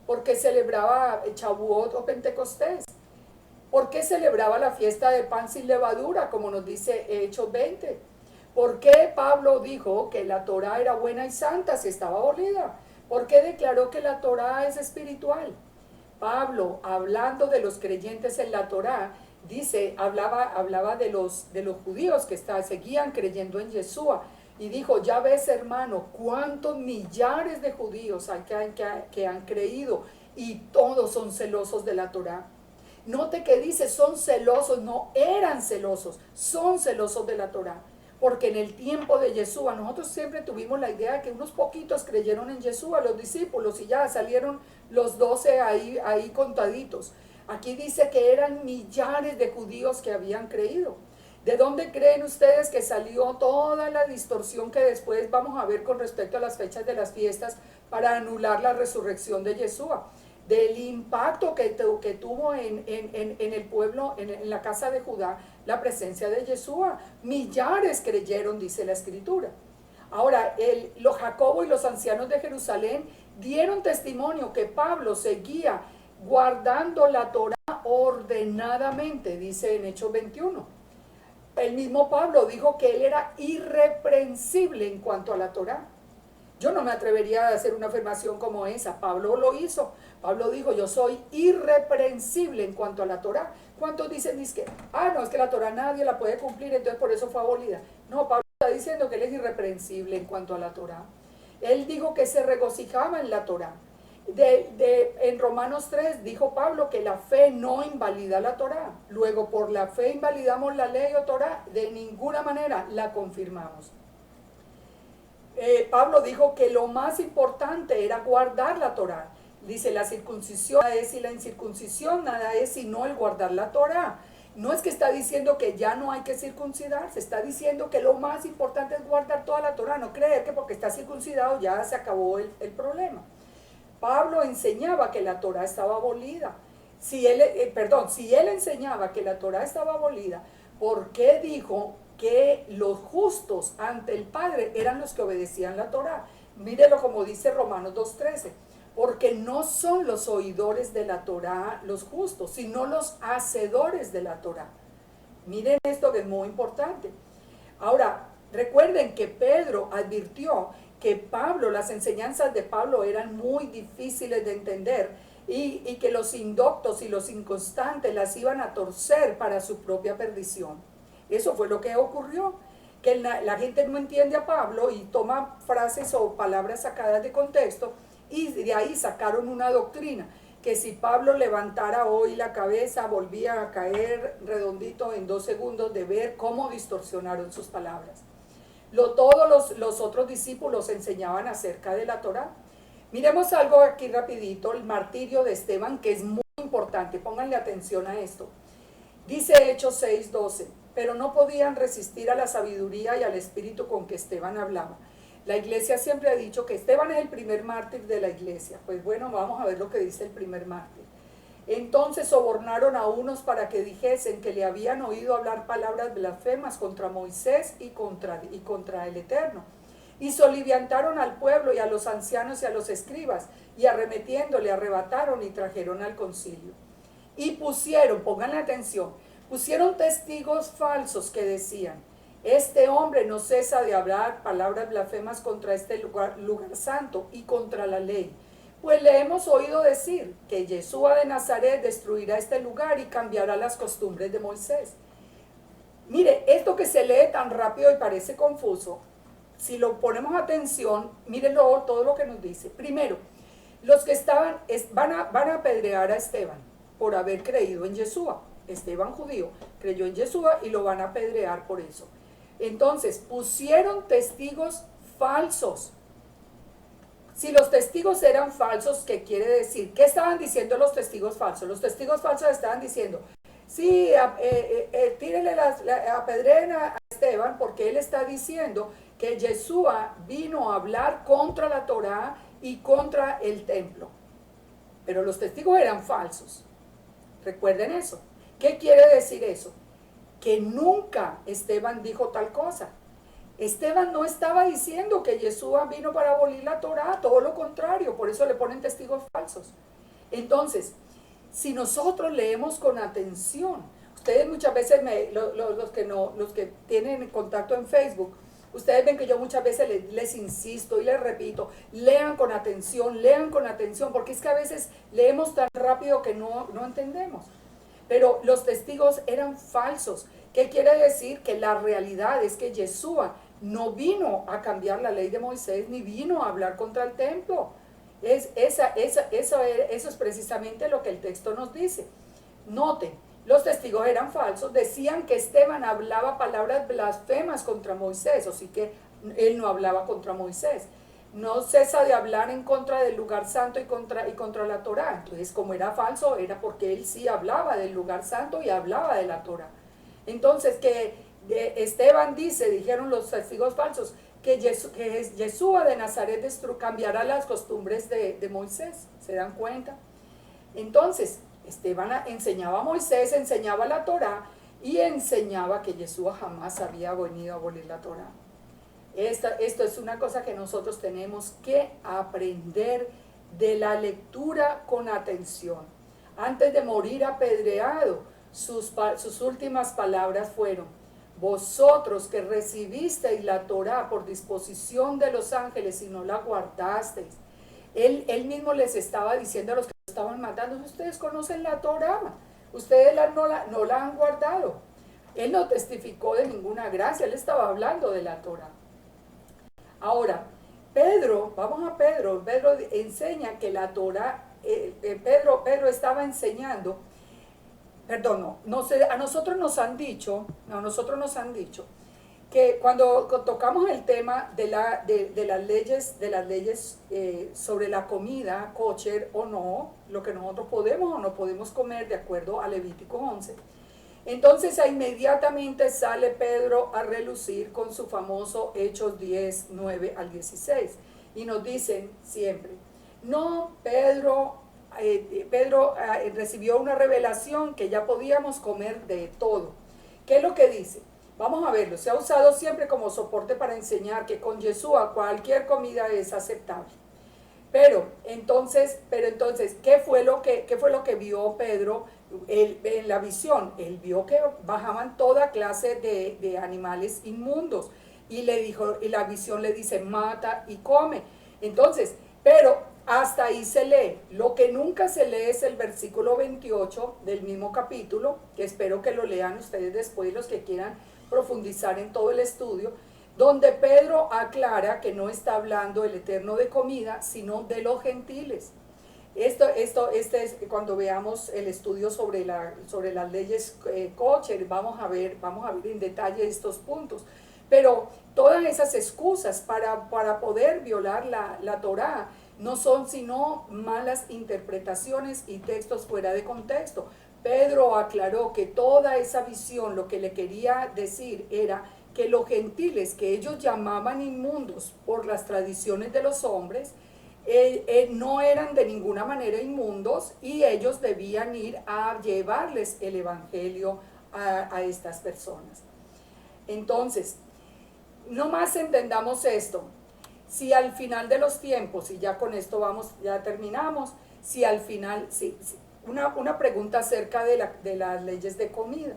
¿Por qué celebraba Shavuot o Pentecostés? ¿Por qué celebraba la fiesta de pan sin levadura, como nos dice Hechos 20? ¿Por qué Pablo dijo que la Torá era buena y santa si estaba abolida? ¿Por qué declaró que la Torá es espiritual? Pablo, hablando de los creyentes en la Torá, hablaba de los judíos que seguían creyendo en Yeshua, y dijo, ya ves hermano, cuántos millares de judíos hay que han creído, y todos son celosos de la Torá. Note que dice, son celosos, no eran celosos, son celosos de la Torá. Porque en el tiempo de Yeshua, nosotros siempre tuvimos la idea de que unos poquitos creyeron en Yeshua, los discípulos, y ya salieron los 12 ahí contaditos. Aquí dice que eran millares de judíos que habían creído. ¿De dónde creen ustedes que salió toda la distorsión que después vamos a ver con respecto a las fechas de las fiestas para anular la resurrección de Yeshua? Del impacto que tuvo en el pueblo, en la casa de Judá, la presencia de Yeshua. Millares creyeron, dice la Escritura. Ahora, los Jacobo y los ancianos de Jerusalén dieron testimonio que Pablo seguía guardando la Torá ordenadamente, dice en Hechos 21. El mismo Pablo dijo que él era irreprensible en cuanto a la Torá. Yo no me atrevería a hacer una afirmación como esa. Pablo lo hizo. Pablo dijo, yo soy irreprensible en cuanto a la Torá. ¿Cuántos dicen que, no, es que la Torá nadie la puede cumplir, entonces por eso fue abolida? No, Pablo está diciendo que él es irreprensible en cuanto a la Torá. Él dijo que se regocijaba en la Torá. En Romanos 3 dijo Pablo que la fe no invalida la Torá. Luego, por la fe invalidamos la ley o Torá, de ninguna manera la confirmamos. Pablo dijo que lo más importante era guardar la Torá. Dice, la circuncisión nada es y la incircuncisión nada es sino el guardar la Torá. No es que está diciendo que ya no hay que circuncidarse, está diciendo que lo más importante es guardar toda la Torá, no creer que porque está circuncidado ya se acabó el problema. Pablo enseñaba que la Torá estaba abolida. Si él enseñaba que la Torá estaba abolida, ¿por qué dijo que los justos ante el Padre eran los que obedecían la Torá? Mírelo como dice Romanos 2:13. Porque no son los oidores de la Torá los justos, sino los hacedores de la Torá. Miren esto que es muy importante. Ahora, recuerden que Pedro advirtió que las enseñanzas de Pablo eran muy difíciles de entender y que los indoctos y los inconstantes las iban a torcer para su propia perdición. Eso fue lo que ocurrió, que la gente no entiende a Pablo y toma frases o palabras sacadas de contexto y de ahí sacaron una doctrina, que si Pablo levantara hoy la cabeza volvía a caer redondito en 2 segundos de ver cómo distorsionaron sus palabras. Todos los otros discípulos enseñaban acerca de la Torá. Miremos algo aquí rapidito, el martirio de Esteban, que es muy importante, pónganle atención a esto. Dice Hechos 6:12, pero no podían resistir a la sabiduría y al espíritu con que Esteban hablaba. La iglesia siempre ha dicho que Esteban es el primer mártir de la iglesia. Pues bueno, vamos a ver lo que dice el primer mártir. Entonces sobornaron a unos para que dijesen que le habían oído hablar palabras blasfemas contra Moisés y contra el Eterno. Y soliviantaron al pueblo y a los ancianos y a los escribas, y arremetiendo le arrebataron y trajeron al concilio. Y pónganle atención, pusieron testigos falsos que decían, este hombre no cesa de hablar palabras blasfemas contra este lugar santo y contra la ley. Pues le hemos oído decir que Yeshua de Nazaret destruirá este lugar y cambiará las costumbres de Moisés. Mire, esto que se lee tan rápido y parece confuso, si lo ponemos atención, mírenlo todo lo que nos dice. Primero, los que van a apedrear a Esteban por haber creído en Yeshua. Esteban judío creyó en Yeshua y lo van a apedrear por eso. Entonces, pusieron testigos falsos. Si los testigos eran falsos, ¿qué quiere decir? ¿Qué estaban diciendo los testigos falsos? Los testigos falsos estaban diciendo, sí, tírenle apedreen a Esteban porque él está diciendo que Yeshua vino a hablar contra la Torá y contra el templo. Pero los testigos eran falsos. Recuerden eso. ¿Qué quiere decir eso? Que nunca Esteban dijo tal cosa. Esteban no estaba diciendo que Yeshua vino para abolir la Torá, todo lo contrario, por eso le ponen testigos falsos. Entonces, si nosotros leemos con atención, ustedes muchas veces, los que tienen contacto en Facebook, ustedes ven que yo muchas veces les insisto y les repito, lean con atención, porque es que a veces leemos tan rápido que no entendemos. Pero los testigos eran falsos. ¿Qué quiere decir? Que la realidad es que Yeshua no vino a cambiar la ley de Moisés, ni vino a hablar contra el templo. Eso es precisamente lo que el texto nos dice. Noten, los testigos eran falsos, decían que Esteban hablaba palabras blasfemas contra Moisés, así que él no hablaba contra Moisés. no cesa de hablar en contra del lugar santo y contra la Torá. Entonces, como era falso, era porque él sí hablaba del lugar santo y hablaba de la Torá. Entonces, Esteban dijeron los testigos falsos, que Yeshua de Nazaret cambiará las costumbres de Moisés. ¿Se dan cuenta? Entonces, Esteban enseñaba a Moisés, enseñaba la Torá y enseñaba que Yeshua jamás había venido a abolir la Torá. Esto es una cosa que nosotros tenemos que aprender de la lectura con atención. Antes de morir apedreado, sus últimas palabras fueron: vosotros que recibisteis la Torá por disposición de los ángeles y no la guardasteis. Él mismo les estaba diciendo a los que lo estaban matando: ustedes conocen la Torá, ustedes no la han guardado. Él no testificó de ninguna gracia, él estaba hablando de la Torá. Ahora, vamos a Pedro enseña que la Torá, Pedro estaba enseñando, perdón, no sé, a nosotros nos han dicho que cuando tocamos el tema de las leyes sobre la comida, kosher o no, lo que nosotros podemos o no podemos comer de acuerdo a Levítico 11, entonces inmediatamente sale Pedro a relucir con su famoso Hechos 10, 9 al 16. Y nos dicen siempre: no, Pedro recibió una revelación que ya podíamos comer de todo. ¿Qué es lo que dice? Vamos a verlo. Se ha usado siempre como soporte para enseñar que con Yeshua cualquier comida es aceptable. Pero entonces, ¿qué fue lo que vio Pedro en la visión? Él vio que bajaban toda clase de animales inmundos y la visión le dice: mata y come. Entonces, pero hasta ahí se lee. Lo que nunca se lee es el versículo 28 del mismo capítulo, que espero que lo lean ustedes después, los que quieran profundizar en todo el estudio, donde Pedro aclara que no está hablando el Eterno de comida, sino de los gentiles. Este es cuando veamos el estudio sobre las leyes kosher, vamos a ver en detalle estos puntos. Pero todas esas excusas para poder violar la Torá no son sino malas interpretaciones y textos fuera de contexto. Pedro aclaró que toda esa visión lo que le quería decir era que los gentiles, que ellos llamaban inmundos por las tradiciones de los hombres, no eran de ninguna manera inmundos y ellos debían ir a llevarles el evangelio a estas personas. Entonces, no más entendamos esto. Si al final de los tiempos, y ya con esto ya terminamos, si al final, una pregunta acerca de las leyes de comida.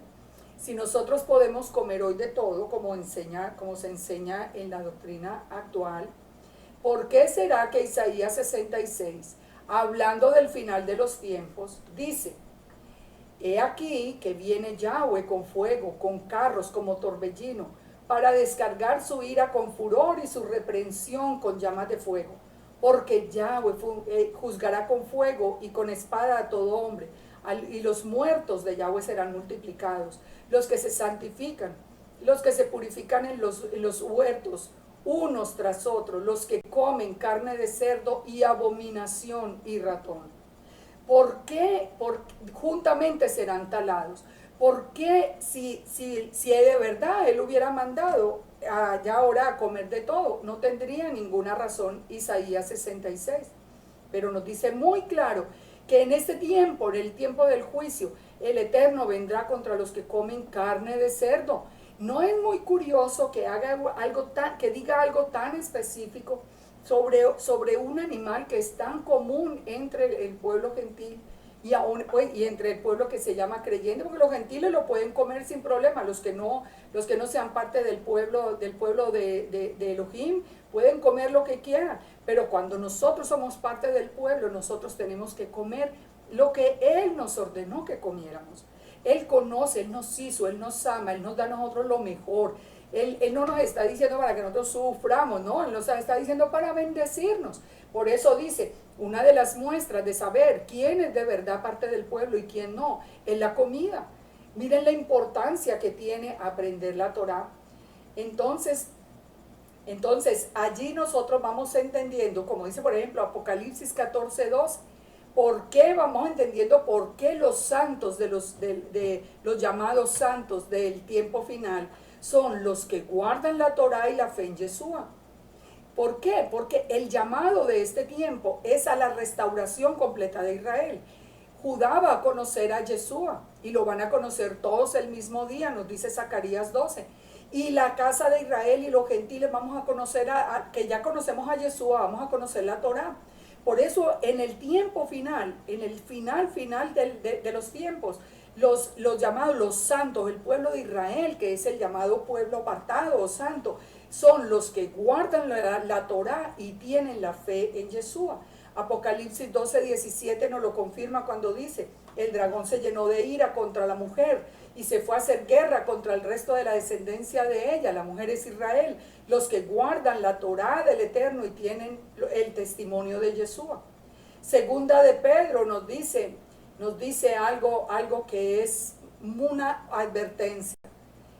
Si nosotros podemos comer hoy de todo, como se enseña en la doctrina actual, ¿por qué será que Isaías 66, hablando del final de los tiempos, dice: he aquí que viene Yahweh con fuego, con carros como torbellino, para descargar su ira con furor y su reprensión con llamas de fuego? Porque Yahweh juzgará con fuego y con espada a todo hombre, y los muertos de Yahweh serán multiplicados, los que se santifican, los que se purifican en los huertos, unos tras otros, los que comen carne de cerdo y abominación y ratón. ¿Por qué? Juntamente serán talados. ¿Por qué si de verdad él hubiera mandado ya ahora a comer de todo? No tendría ninguna razón Isaías 66. Pero nos dice muy claro que en este tiempo, en el tiempo del juicio, el Eterno vendrá contra los que comen carne de cerdo. ¿No es muy curioso que diga algo tan específico sobre un animal que es tan común entre el pueblo gentil y entre el pueblo que se llama creyente? Porque los gentiles lo pueden comer sin problema, los que no sean parte del pueblo de Elohim pueden comer lo que quieran, pero cuando nosotros somos parte del pueblo, nosotros tenemos que comer lo que Él nos ordenó que comiéramos. Él conoce, Él nos hizo, Él nos ama, Él nos da a nosotros lo mejor. Él no nos está diciendo para que nosotros suframos, no, Él nos está diciendo para bendecirnos. Por eso dice, una de las muestras de saber quién es de verdad parte del pueblo y quién no, es la comida. Miren la importancia que tiene aprender la Torá. Entonces, Entonces, allí nosotros vamos entendiendo, como dice por ejemplo Apocalipsis 14:2, ¿por qué vamos entendiendo por qué los santos de los llamados santos del tiempo final son los que guardan la Torá y la fe en Yeshua? ¿Por qué? Porque el llamado de este tiempo es a la restauración completa de Israel. Judá va a conocer a Yeshua y lo van a conocer todos el mismo día, nos dice Zacarías 12. Y la casa de Israel y los gentiles vamos a conocer, que ya conocemos a Yeshua, vamos a conocer la Torá. Por eso en el tiempo final, en el final de los tiempos, los llamados, los santos, el pueblo de Israel, que es el llamado pueblo apartado o santo, son los que guardan la Torá y tienen la fe en Yeshua. Apocalipsis 12:17 nos lo confirma cuando dice, el dragón se llenó de ira contra la mujer y se fue a hacer guerra contra el resto de la descendencia de ella. La mujer es Israel, los que guardan la Torá del Eterno y tienen el testimonio de Yeshua. Segunda de Pedro nos dice algo que es una advertencia.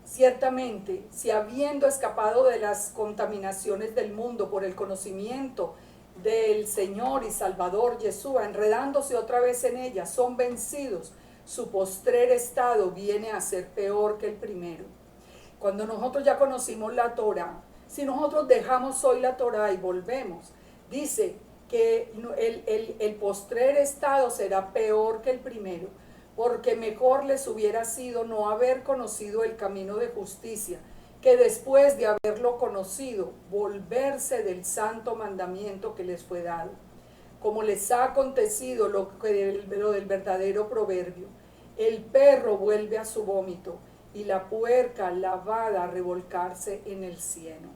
Ciertamente, si habiendo escapado de las contaminaciones del mundo por el conocimiento del Señor y Salvador Yeshua, enredándose otra vez en ellas, son vencidos, su postrer estado viene a ser peor que el primero. Cuando nosotros ya conocimos la Torá, si nosotros dejamos hoy la Torá y volvemos, dice que el postrer estado será peor que el primero, porque mejor les hubiera sido no haber conocido el camino de justicia, que después de haberlo conocido, volverse del santo mandamiento que les fue dado. Como les ha acontecido lo del verdadero proverbio, el perro vuelve a su vómito y la puerca lavada a revolcarse en el cieno.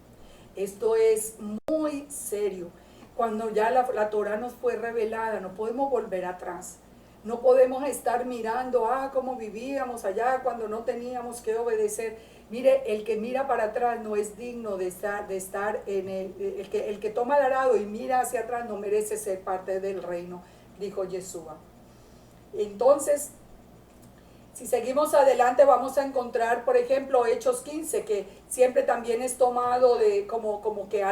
Esto es muy serio. Cuando ya la Torá nos fue revelada, no podemos volver atrás. No podemos estar mirando, cómo vivíamos allá cuando no teníamos que obedecer. Mire, el que mira para atrás no es digno de estar en el que toma el arado y mira hacia atrás no merece ser parte del reino, dijo Yeshua. Entonces, si seguimos adelante vamos a encontrar, por ejemplo, Hechos 15, que siempre también es tomado de como que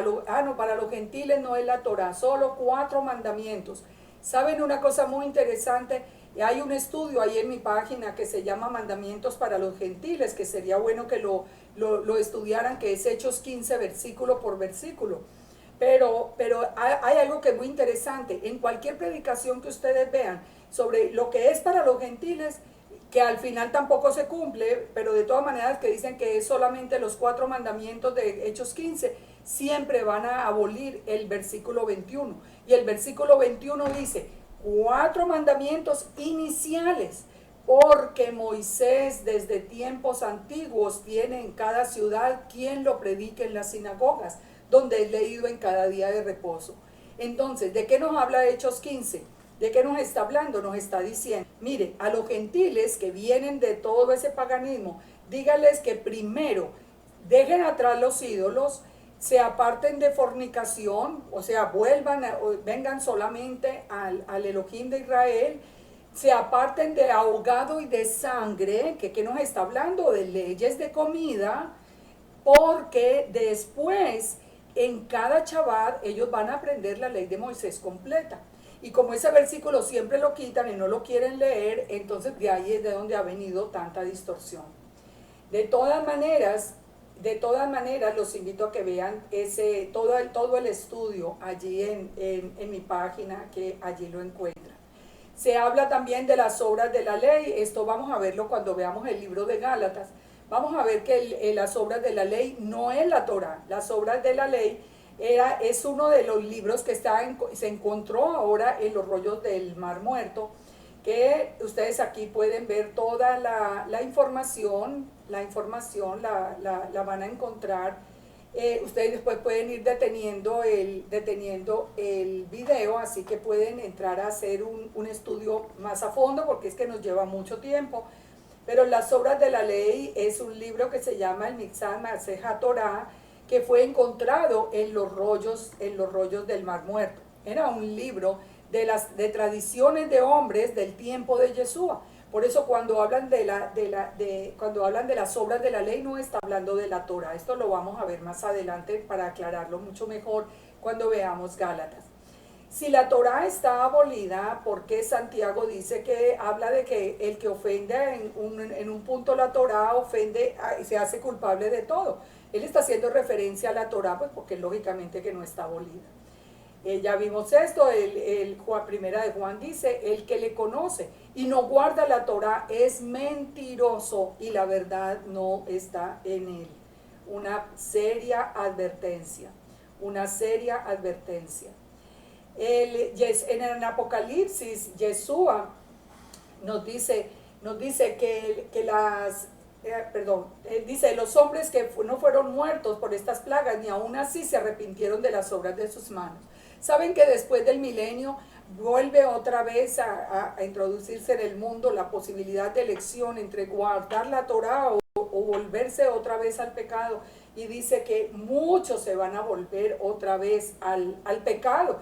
para los gentiles no es la Torá, solo 4 mandamientos. ¿Saben una cosa muy interesante? Hay un estudio ahí en mi página que se llama Mandamientos para los Gentiles, que sería bueno que lo estudiaran, que es Hechos 15 versículo por versículo. Pero hay algo que es muy interesante. En cualquier predicación que ustedes vean sobre lo que es para los gentiles, que al final tampoco se cumple, pero de todas maneras que dicen que es solamente los 4 mandamientos de Hechos 15, siempre van a abolir el versículo 21. Y el versículo 21 dice, 4 mandamientos iniciales, porque Moisés desde tiempos antiguos tiene en cada ciudad quien lo predique en las sinagogas, donde es leído en cada día de reposo. Entonces, ¿de qué nos habla Hechos 15? ¿De qué nos está hablando? Nos está diciendo, mire, a los gentiles que vienen de todo ese paganismo, díganles que primero dejen atrás los ídolos, se aparten de fornicación, o sea, vengan solamente al Elohim de Israel, se aparten de ahogado y de sangre, que nos está hablando de leyes de comida, porque después en cada Shabbat ellos van a aprender la ley de Moisés completa. Y como ese versículo siempre lo quitan y no lo quieren leer, entonces de ahí es de donde ha venido tanta distorsión. De todas maneras, los invito a que vean todo el estudio allí en mi página, que allí lo encuentran. Se habla también de las obras de la ley. Esto vamos a verlo cuando veamos el libro de Gálatas. Vamos a ver que las obras de la ley no es la Torá. Las obras de la ley es uno de los libros que se encontró ahora en los rollos del Mar Muerto, que ustedes aquí pueden ver toda la información la van a encontrar. Ustedes después pueden ir deteniendo el video, así que pueden entrar a hacer un estudio más a fondo, porque es que nos lleva mucho tiempo. Pero las obras de la ley es un libro que se llama el Mixad Maseja Torah, que fue encontrado en los rollos del Mar Muerto. Era un libro de tradiciones de hombres del tiempo de Yeshua, Por eso cuando hablan cuando hablan de las obras de la ley no está hablando de la Torah. Esto lo vamos a ver más adelante para aclararlo mucho mejor cuando veamos Gálatas. Si la Torah está abolida, ¿por qué Santiago dice que habla de que el que ofende en un punto la Torah ofende y se hace culpable de todo? Él está haciendo referencia a la Torah, pues porque lógicamente que no está abolida. Ya vimos esto, Primera de Juan dice, el que le conoce y no guarda la Torah es mentiroso y la verdad no está en él. Una seria advertencia, una seria advertencia. En el Apocalipsis, Yeshua nos dice dice, los hombres que no fueron muertos por estas plagas, ni aún así se arrepintieron de las obras de sus manos. Saben que después del milenio vuelve otra vez a introducirse en el mundo la posibilidad de elección entre guardar la Torah o volverse otra vez al pecado. Y dice que muchos se van a volver otra vez al pecado.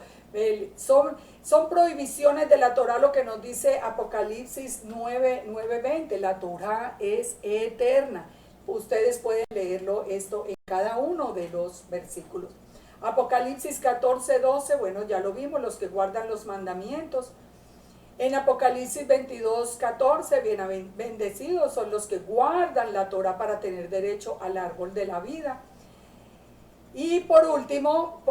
Son prohibiciones de la Torah lo que nos dice Apocalipsis 9:20. La Torah es eterna. Ustedes pueden leerlo esto en cada uno de los versículos. Apocalipsis 14:12, bueno, ya lo vimos, los que guardan los mandamientos. En Apocalipsis 22:14, bendecidos son los que guardan la Torah para tener derecho al árbol de la vida. Y por último,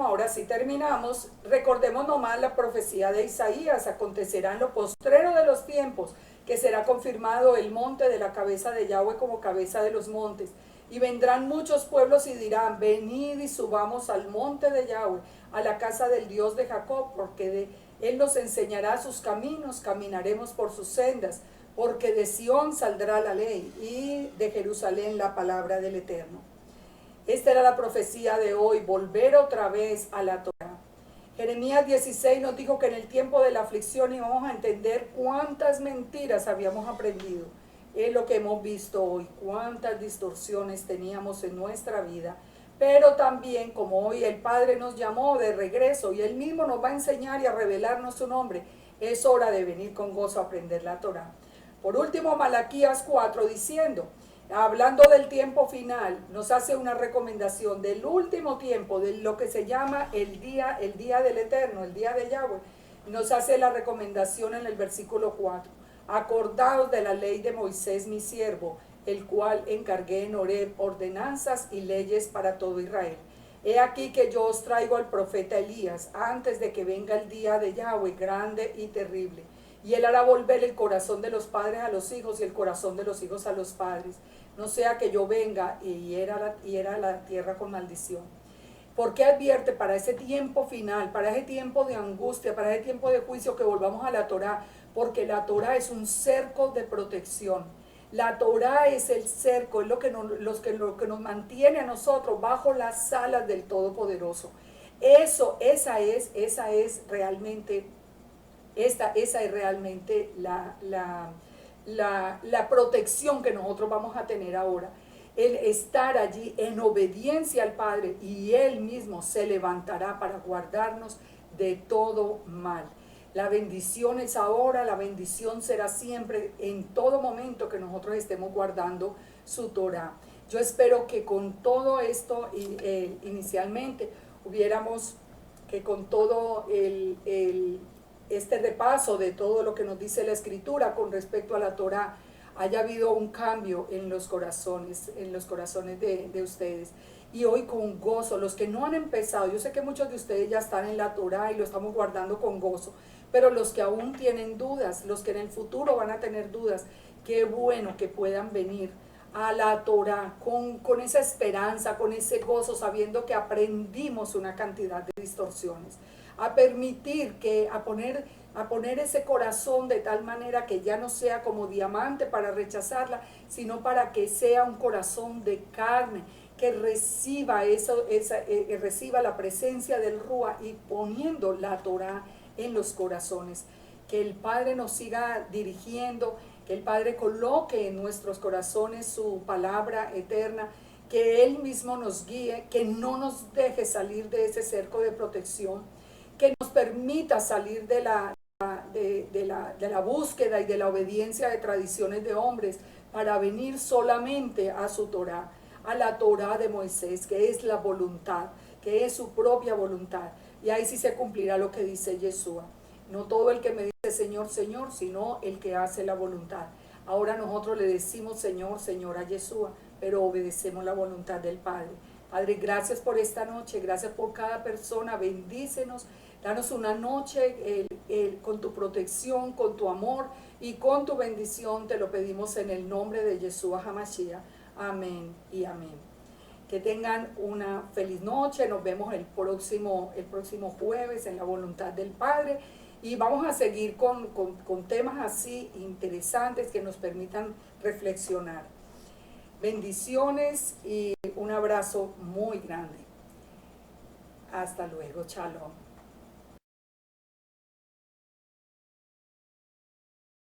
ahora sí terminamos, recordemos nomás la profecía de Isaías: acontecerá en lo postrero de los tiempos que será confirmado el monte de la cabeza de Yahweh como cabeza de los montes. Y vendrán muchos pueblos y dirán, venid y subamos al monte de Yahweh, a la casa del Dios de Jacob, porque Él nos enseñará sus caminos, caminaremos por sus sendas, porque de Sión saldrá la ley y de Jerusalén la palabra del Eterno. Esta era la profecía de hoy, volver otra vez a la Torah. Jeremías 16 nos dijo que en el tiempo de la aflicción íbamos a entender cuántas mentiras habíamos aprendido. Es lo que hemos visto hoy, cuántas distorsiones teníamos en nuestra vida, pero también como hoy el Padre nos llamó de regreso y Él mismo nos va a enseñar y a revelarnos su nombre, es hora de venir con gozo a aprender la Torah. Por último, Malaquías 4 diciendo, hablando del tiempo final, nos hace una recomendación del último tiempo, de lo que se llama el día del Eterno, el día de Yahweh. Nos hace la recomendación en el versículo 4. Acordaos de la ley de Moisés mi siervo, el cual encargué en Horeb ordenanzas y leyes para todo Israel. He aquí que yo os traigo al profeta Elías antes de que venga el día de Yahweh grande y terrible. Y él hará volver el corazón de los padres a los hijos y el corazón de los hijos a los padres. No sea que yo venga y hiera la tierra con maldición. ¿Por qué advierte para ese tiempo final, para ese tiempo de angustia, para ese tiempo de juicio que volvamos a la Torah? Porque la Torah es un cerco de protección. La Torah es el cerco, es lo que nos mantiene a nosotros bajo las alas del Todopoderoso. Esa es realmente la protección que nosotros vamos a tener ahora. El estar allí en obediencia al Padre y Él mismo se levantará para guardarnos de todo mal. La bendición es ahora, la bendición será siempre, en todo momento que nosotros estemos guardando su Torah. Yo espero que con todo esto, inicialmente, que con todo este repaso de todo lo que nos dice la Escritura con respecto a la Torah, haya habido un cambio en los corazones de ustedes. Y hoy con gozo, los que no han empezado, yo sé que muchos de ustedes ya están en la Torah y lo estamos guardando con gozo, pero los que aún tienen dudas, los que en el futuro van a tener dudas, qué bueno que puedan venir a la Torah con esa esperanza, con ese gozo, sabiendo que aprendimos una cantidad de distorsiones. A permitir a poner ese corazón de tal manera que ya no sea como diamante para rechazarla, sino para que sea un corazón de carne, que reciba reciba la presencia del Rúa y poniendo la Torah en los corazones. Que el Padre nos siga dirigiendo, que el Padre coloque en nuestros corazones su palabra eterna, que Él mismo nos guíe, que no nos deje salir de ese cerco de protección, que nos permita salir de de la búsqueda y de la obediencia de tradiciones de hombres para venir solamente a su Torá, a la Torá de Moisés, que es la voluntad, que es su propia voluntad. Y ahí sí se cumplirá lo que dice Yeshua. No todo el que me dice Señor, Señor, sino el que hace la voluntad. Ahora nosotros le decimos Señor, Señor a Yeshua, pero obedecemos la voluntad del Padre. Padre, gracias por esta noche, gracias por cada persona, bendícenos, danos una noche con tu protección, con tu amor y con tu bendición, te lo pedimos en el nombre de Yeshua HaMashiach. Amén y amén. Que tengan una feliz noche, nos vemos el próximo jueves en la voluntad del Padre y vamos a seguir con temas así interesantes que nos permitan reflexionar. Bendiciones y un abrazo muy grande. Hasta luego, shalom.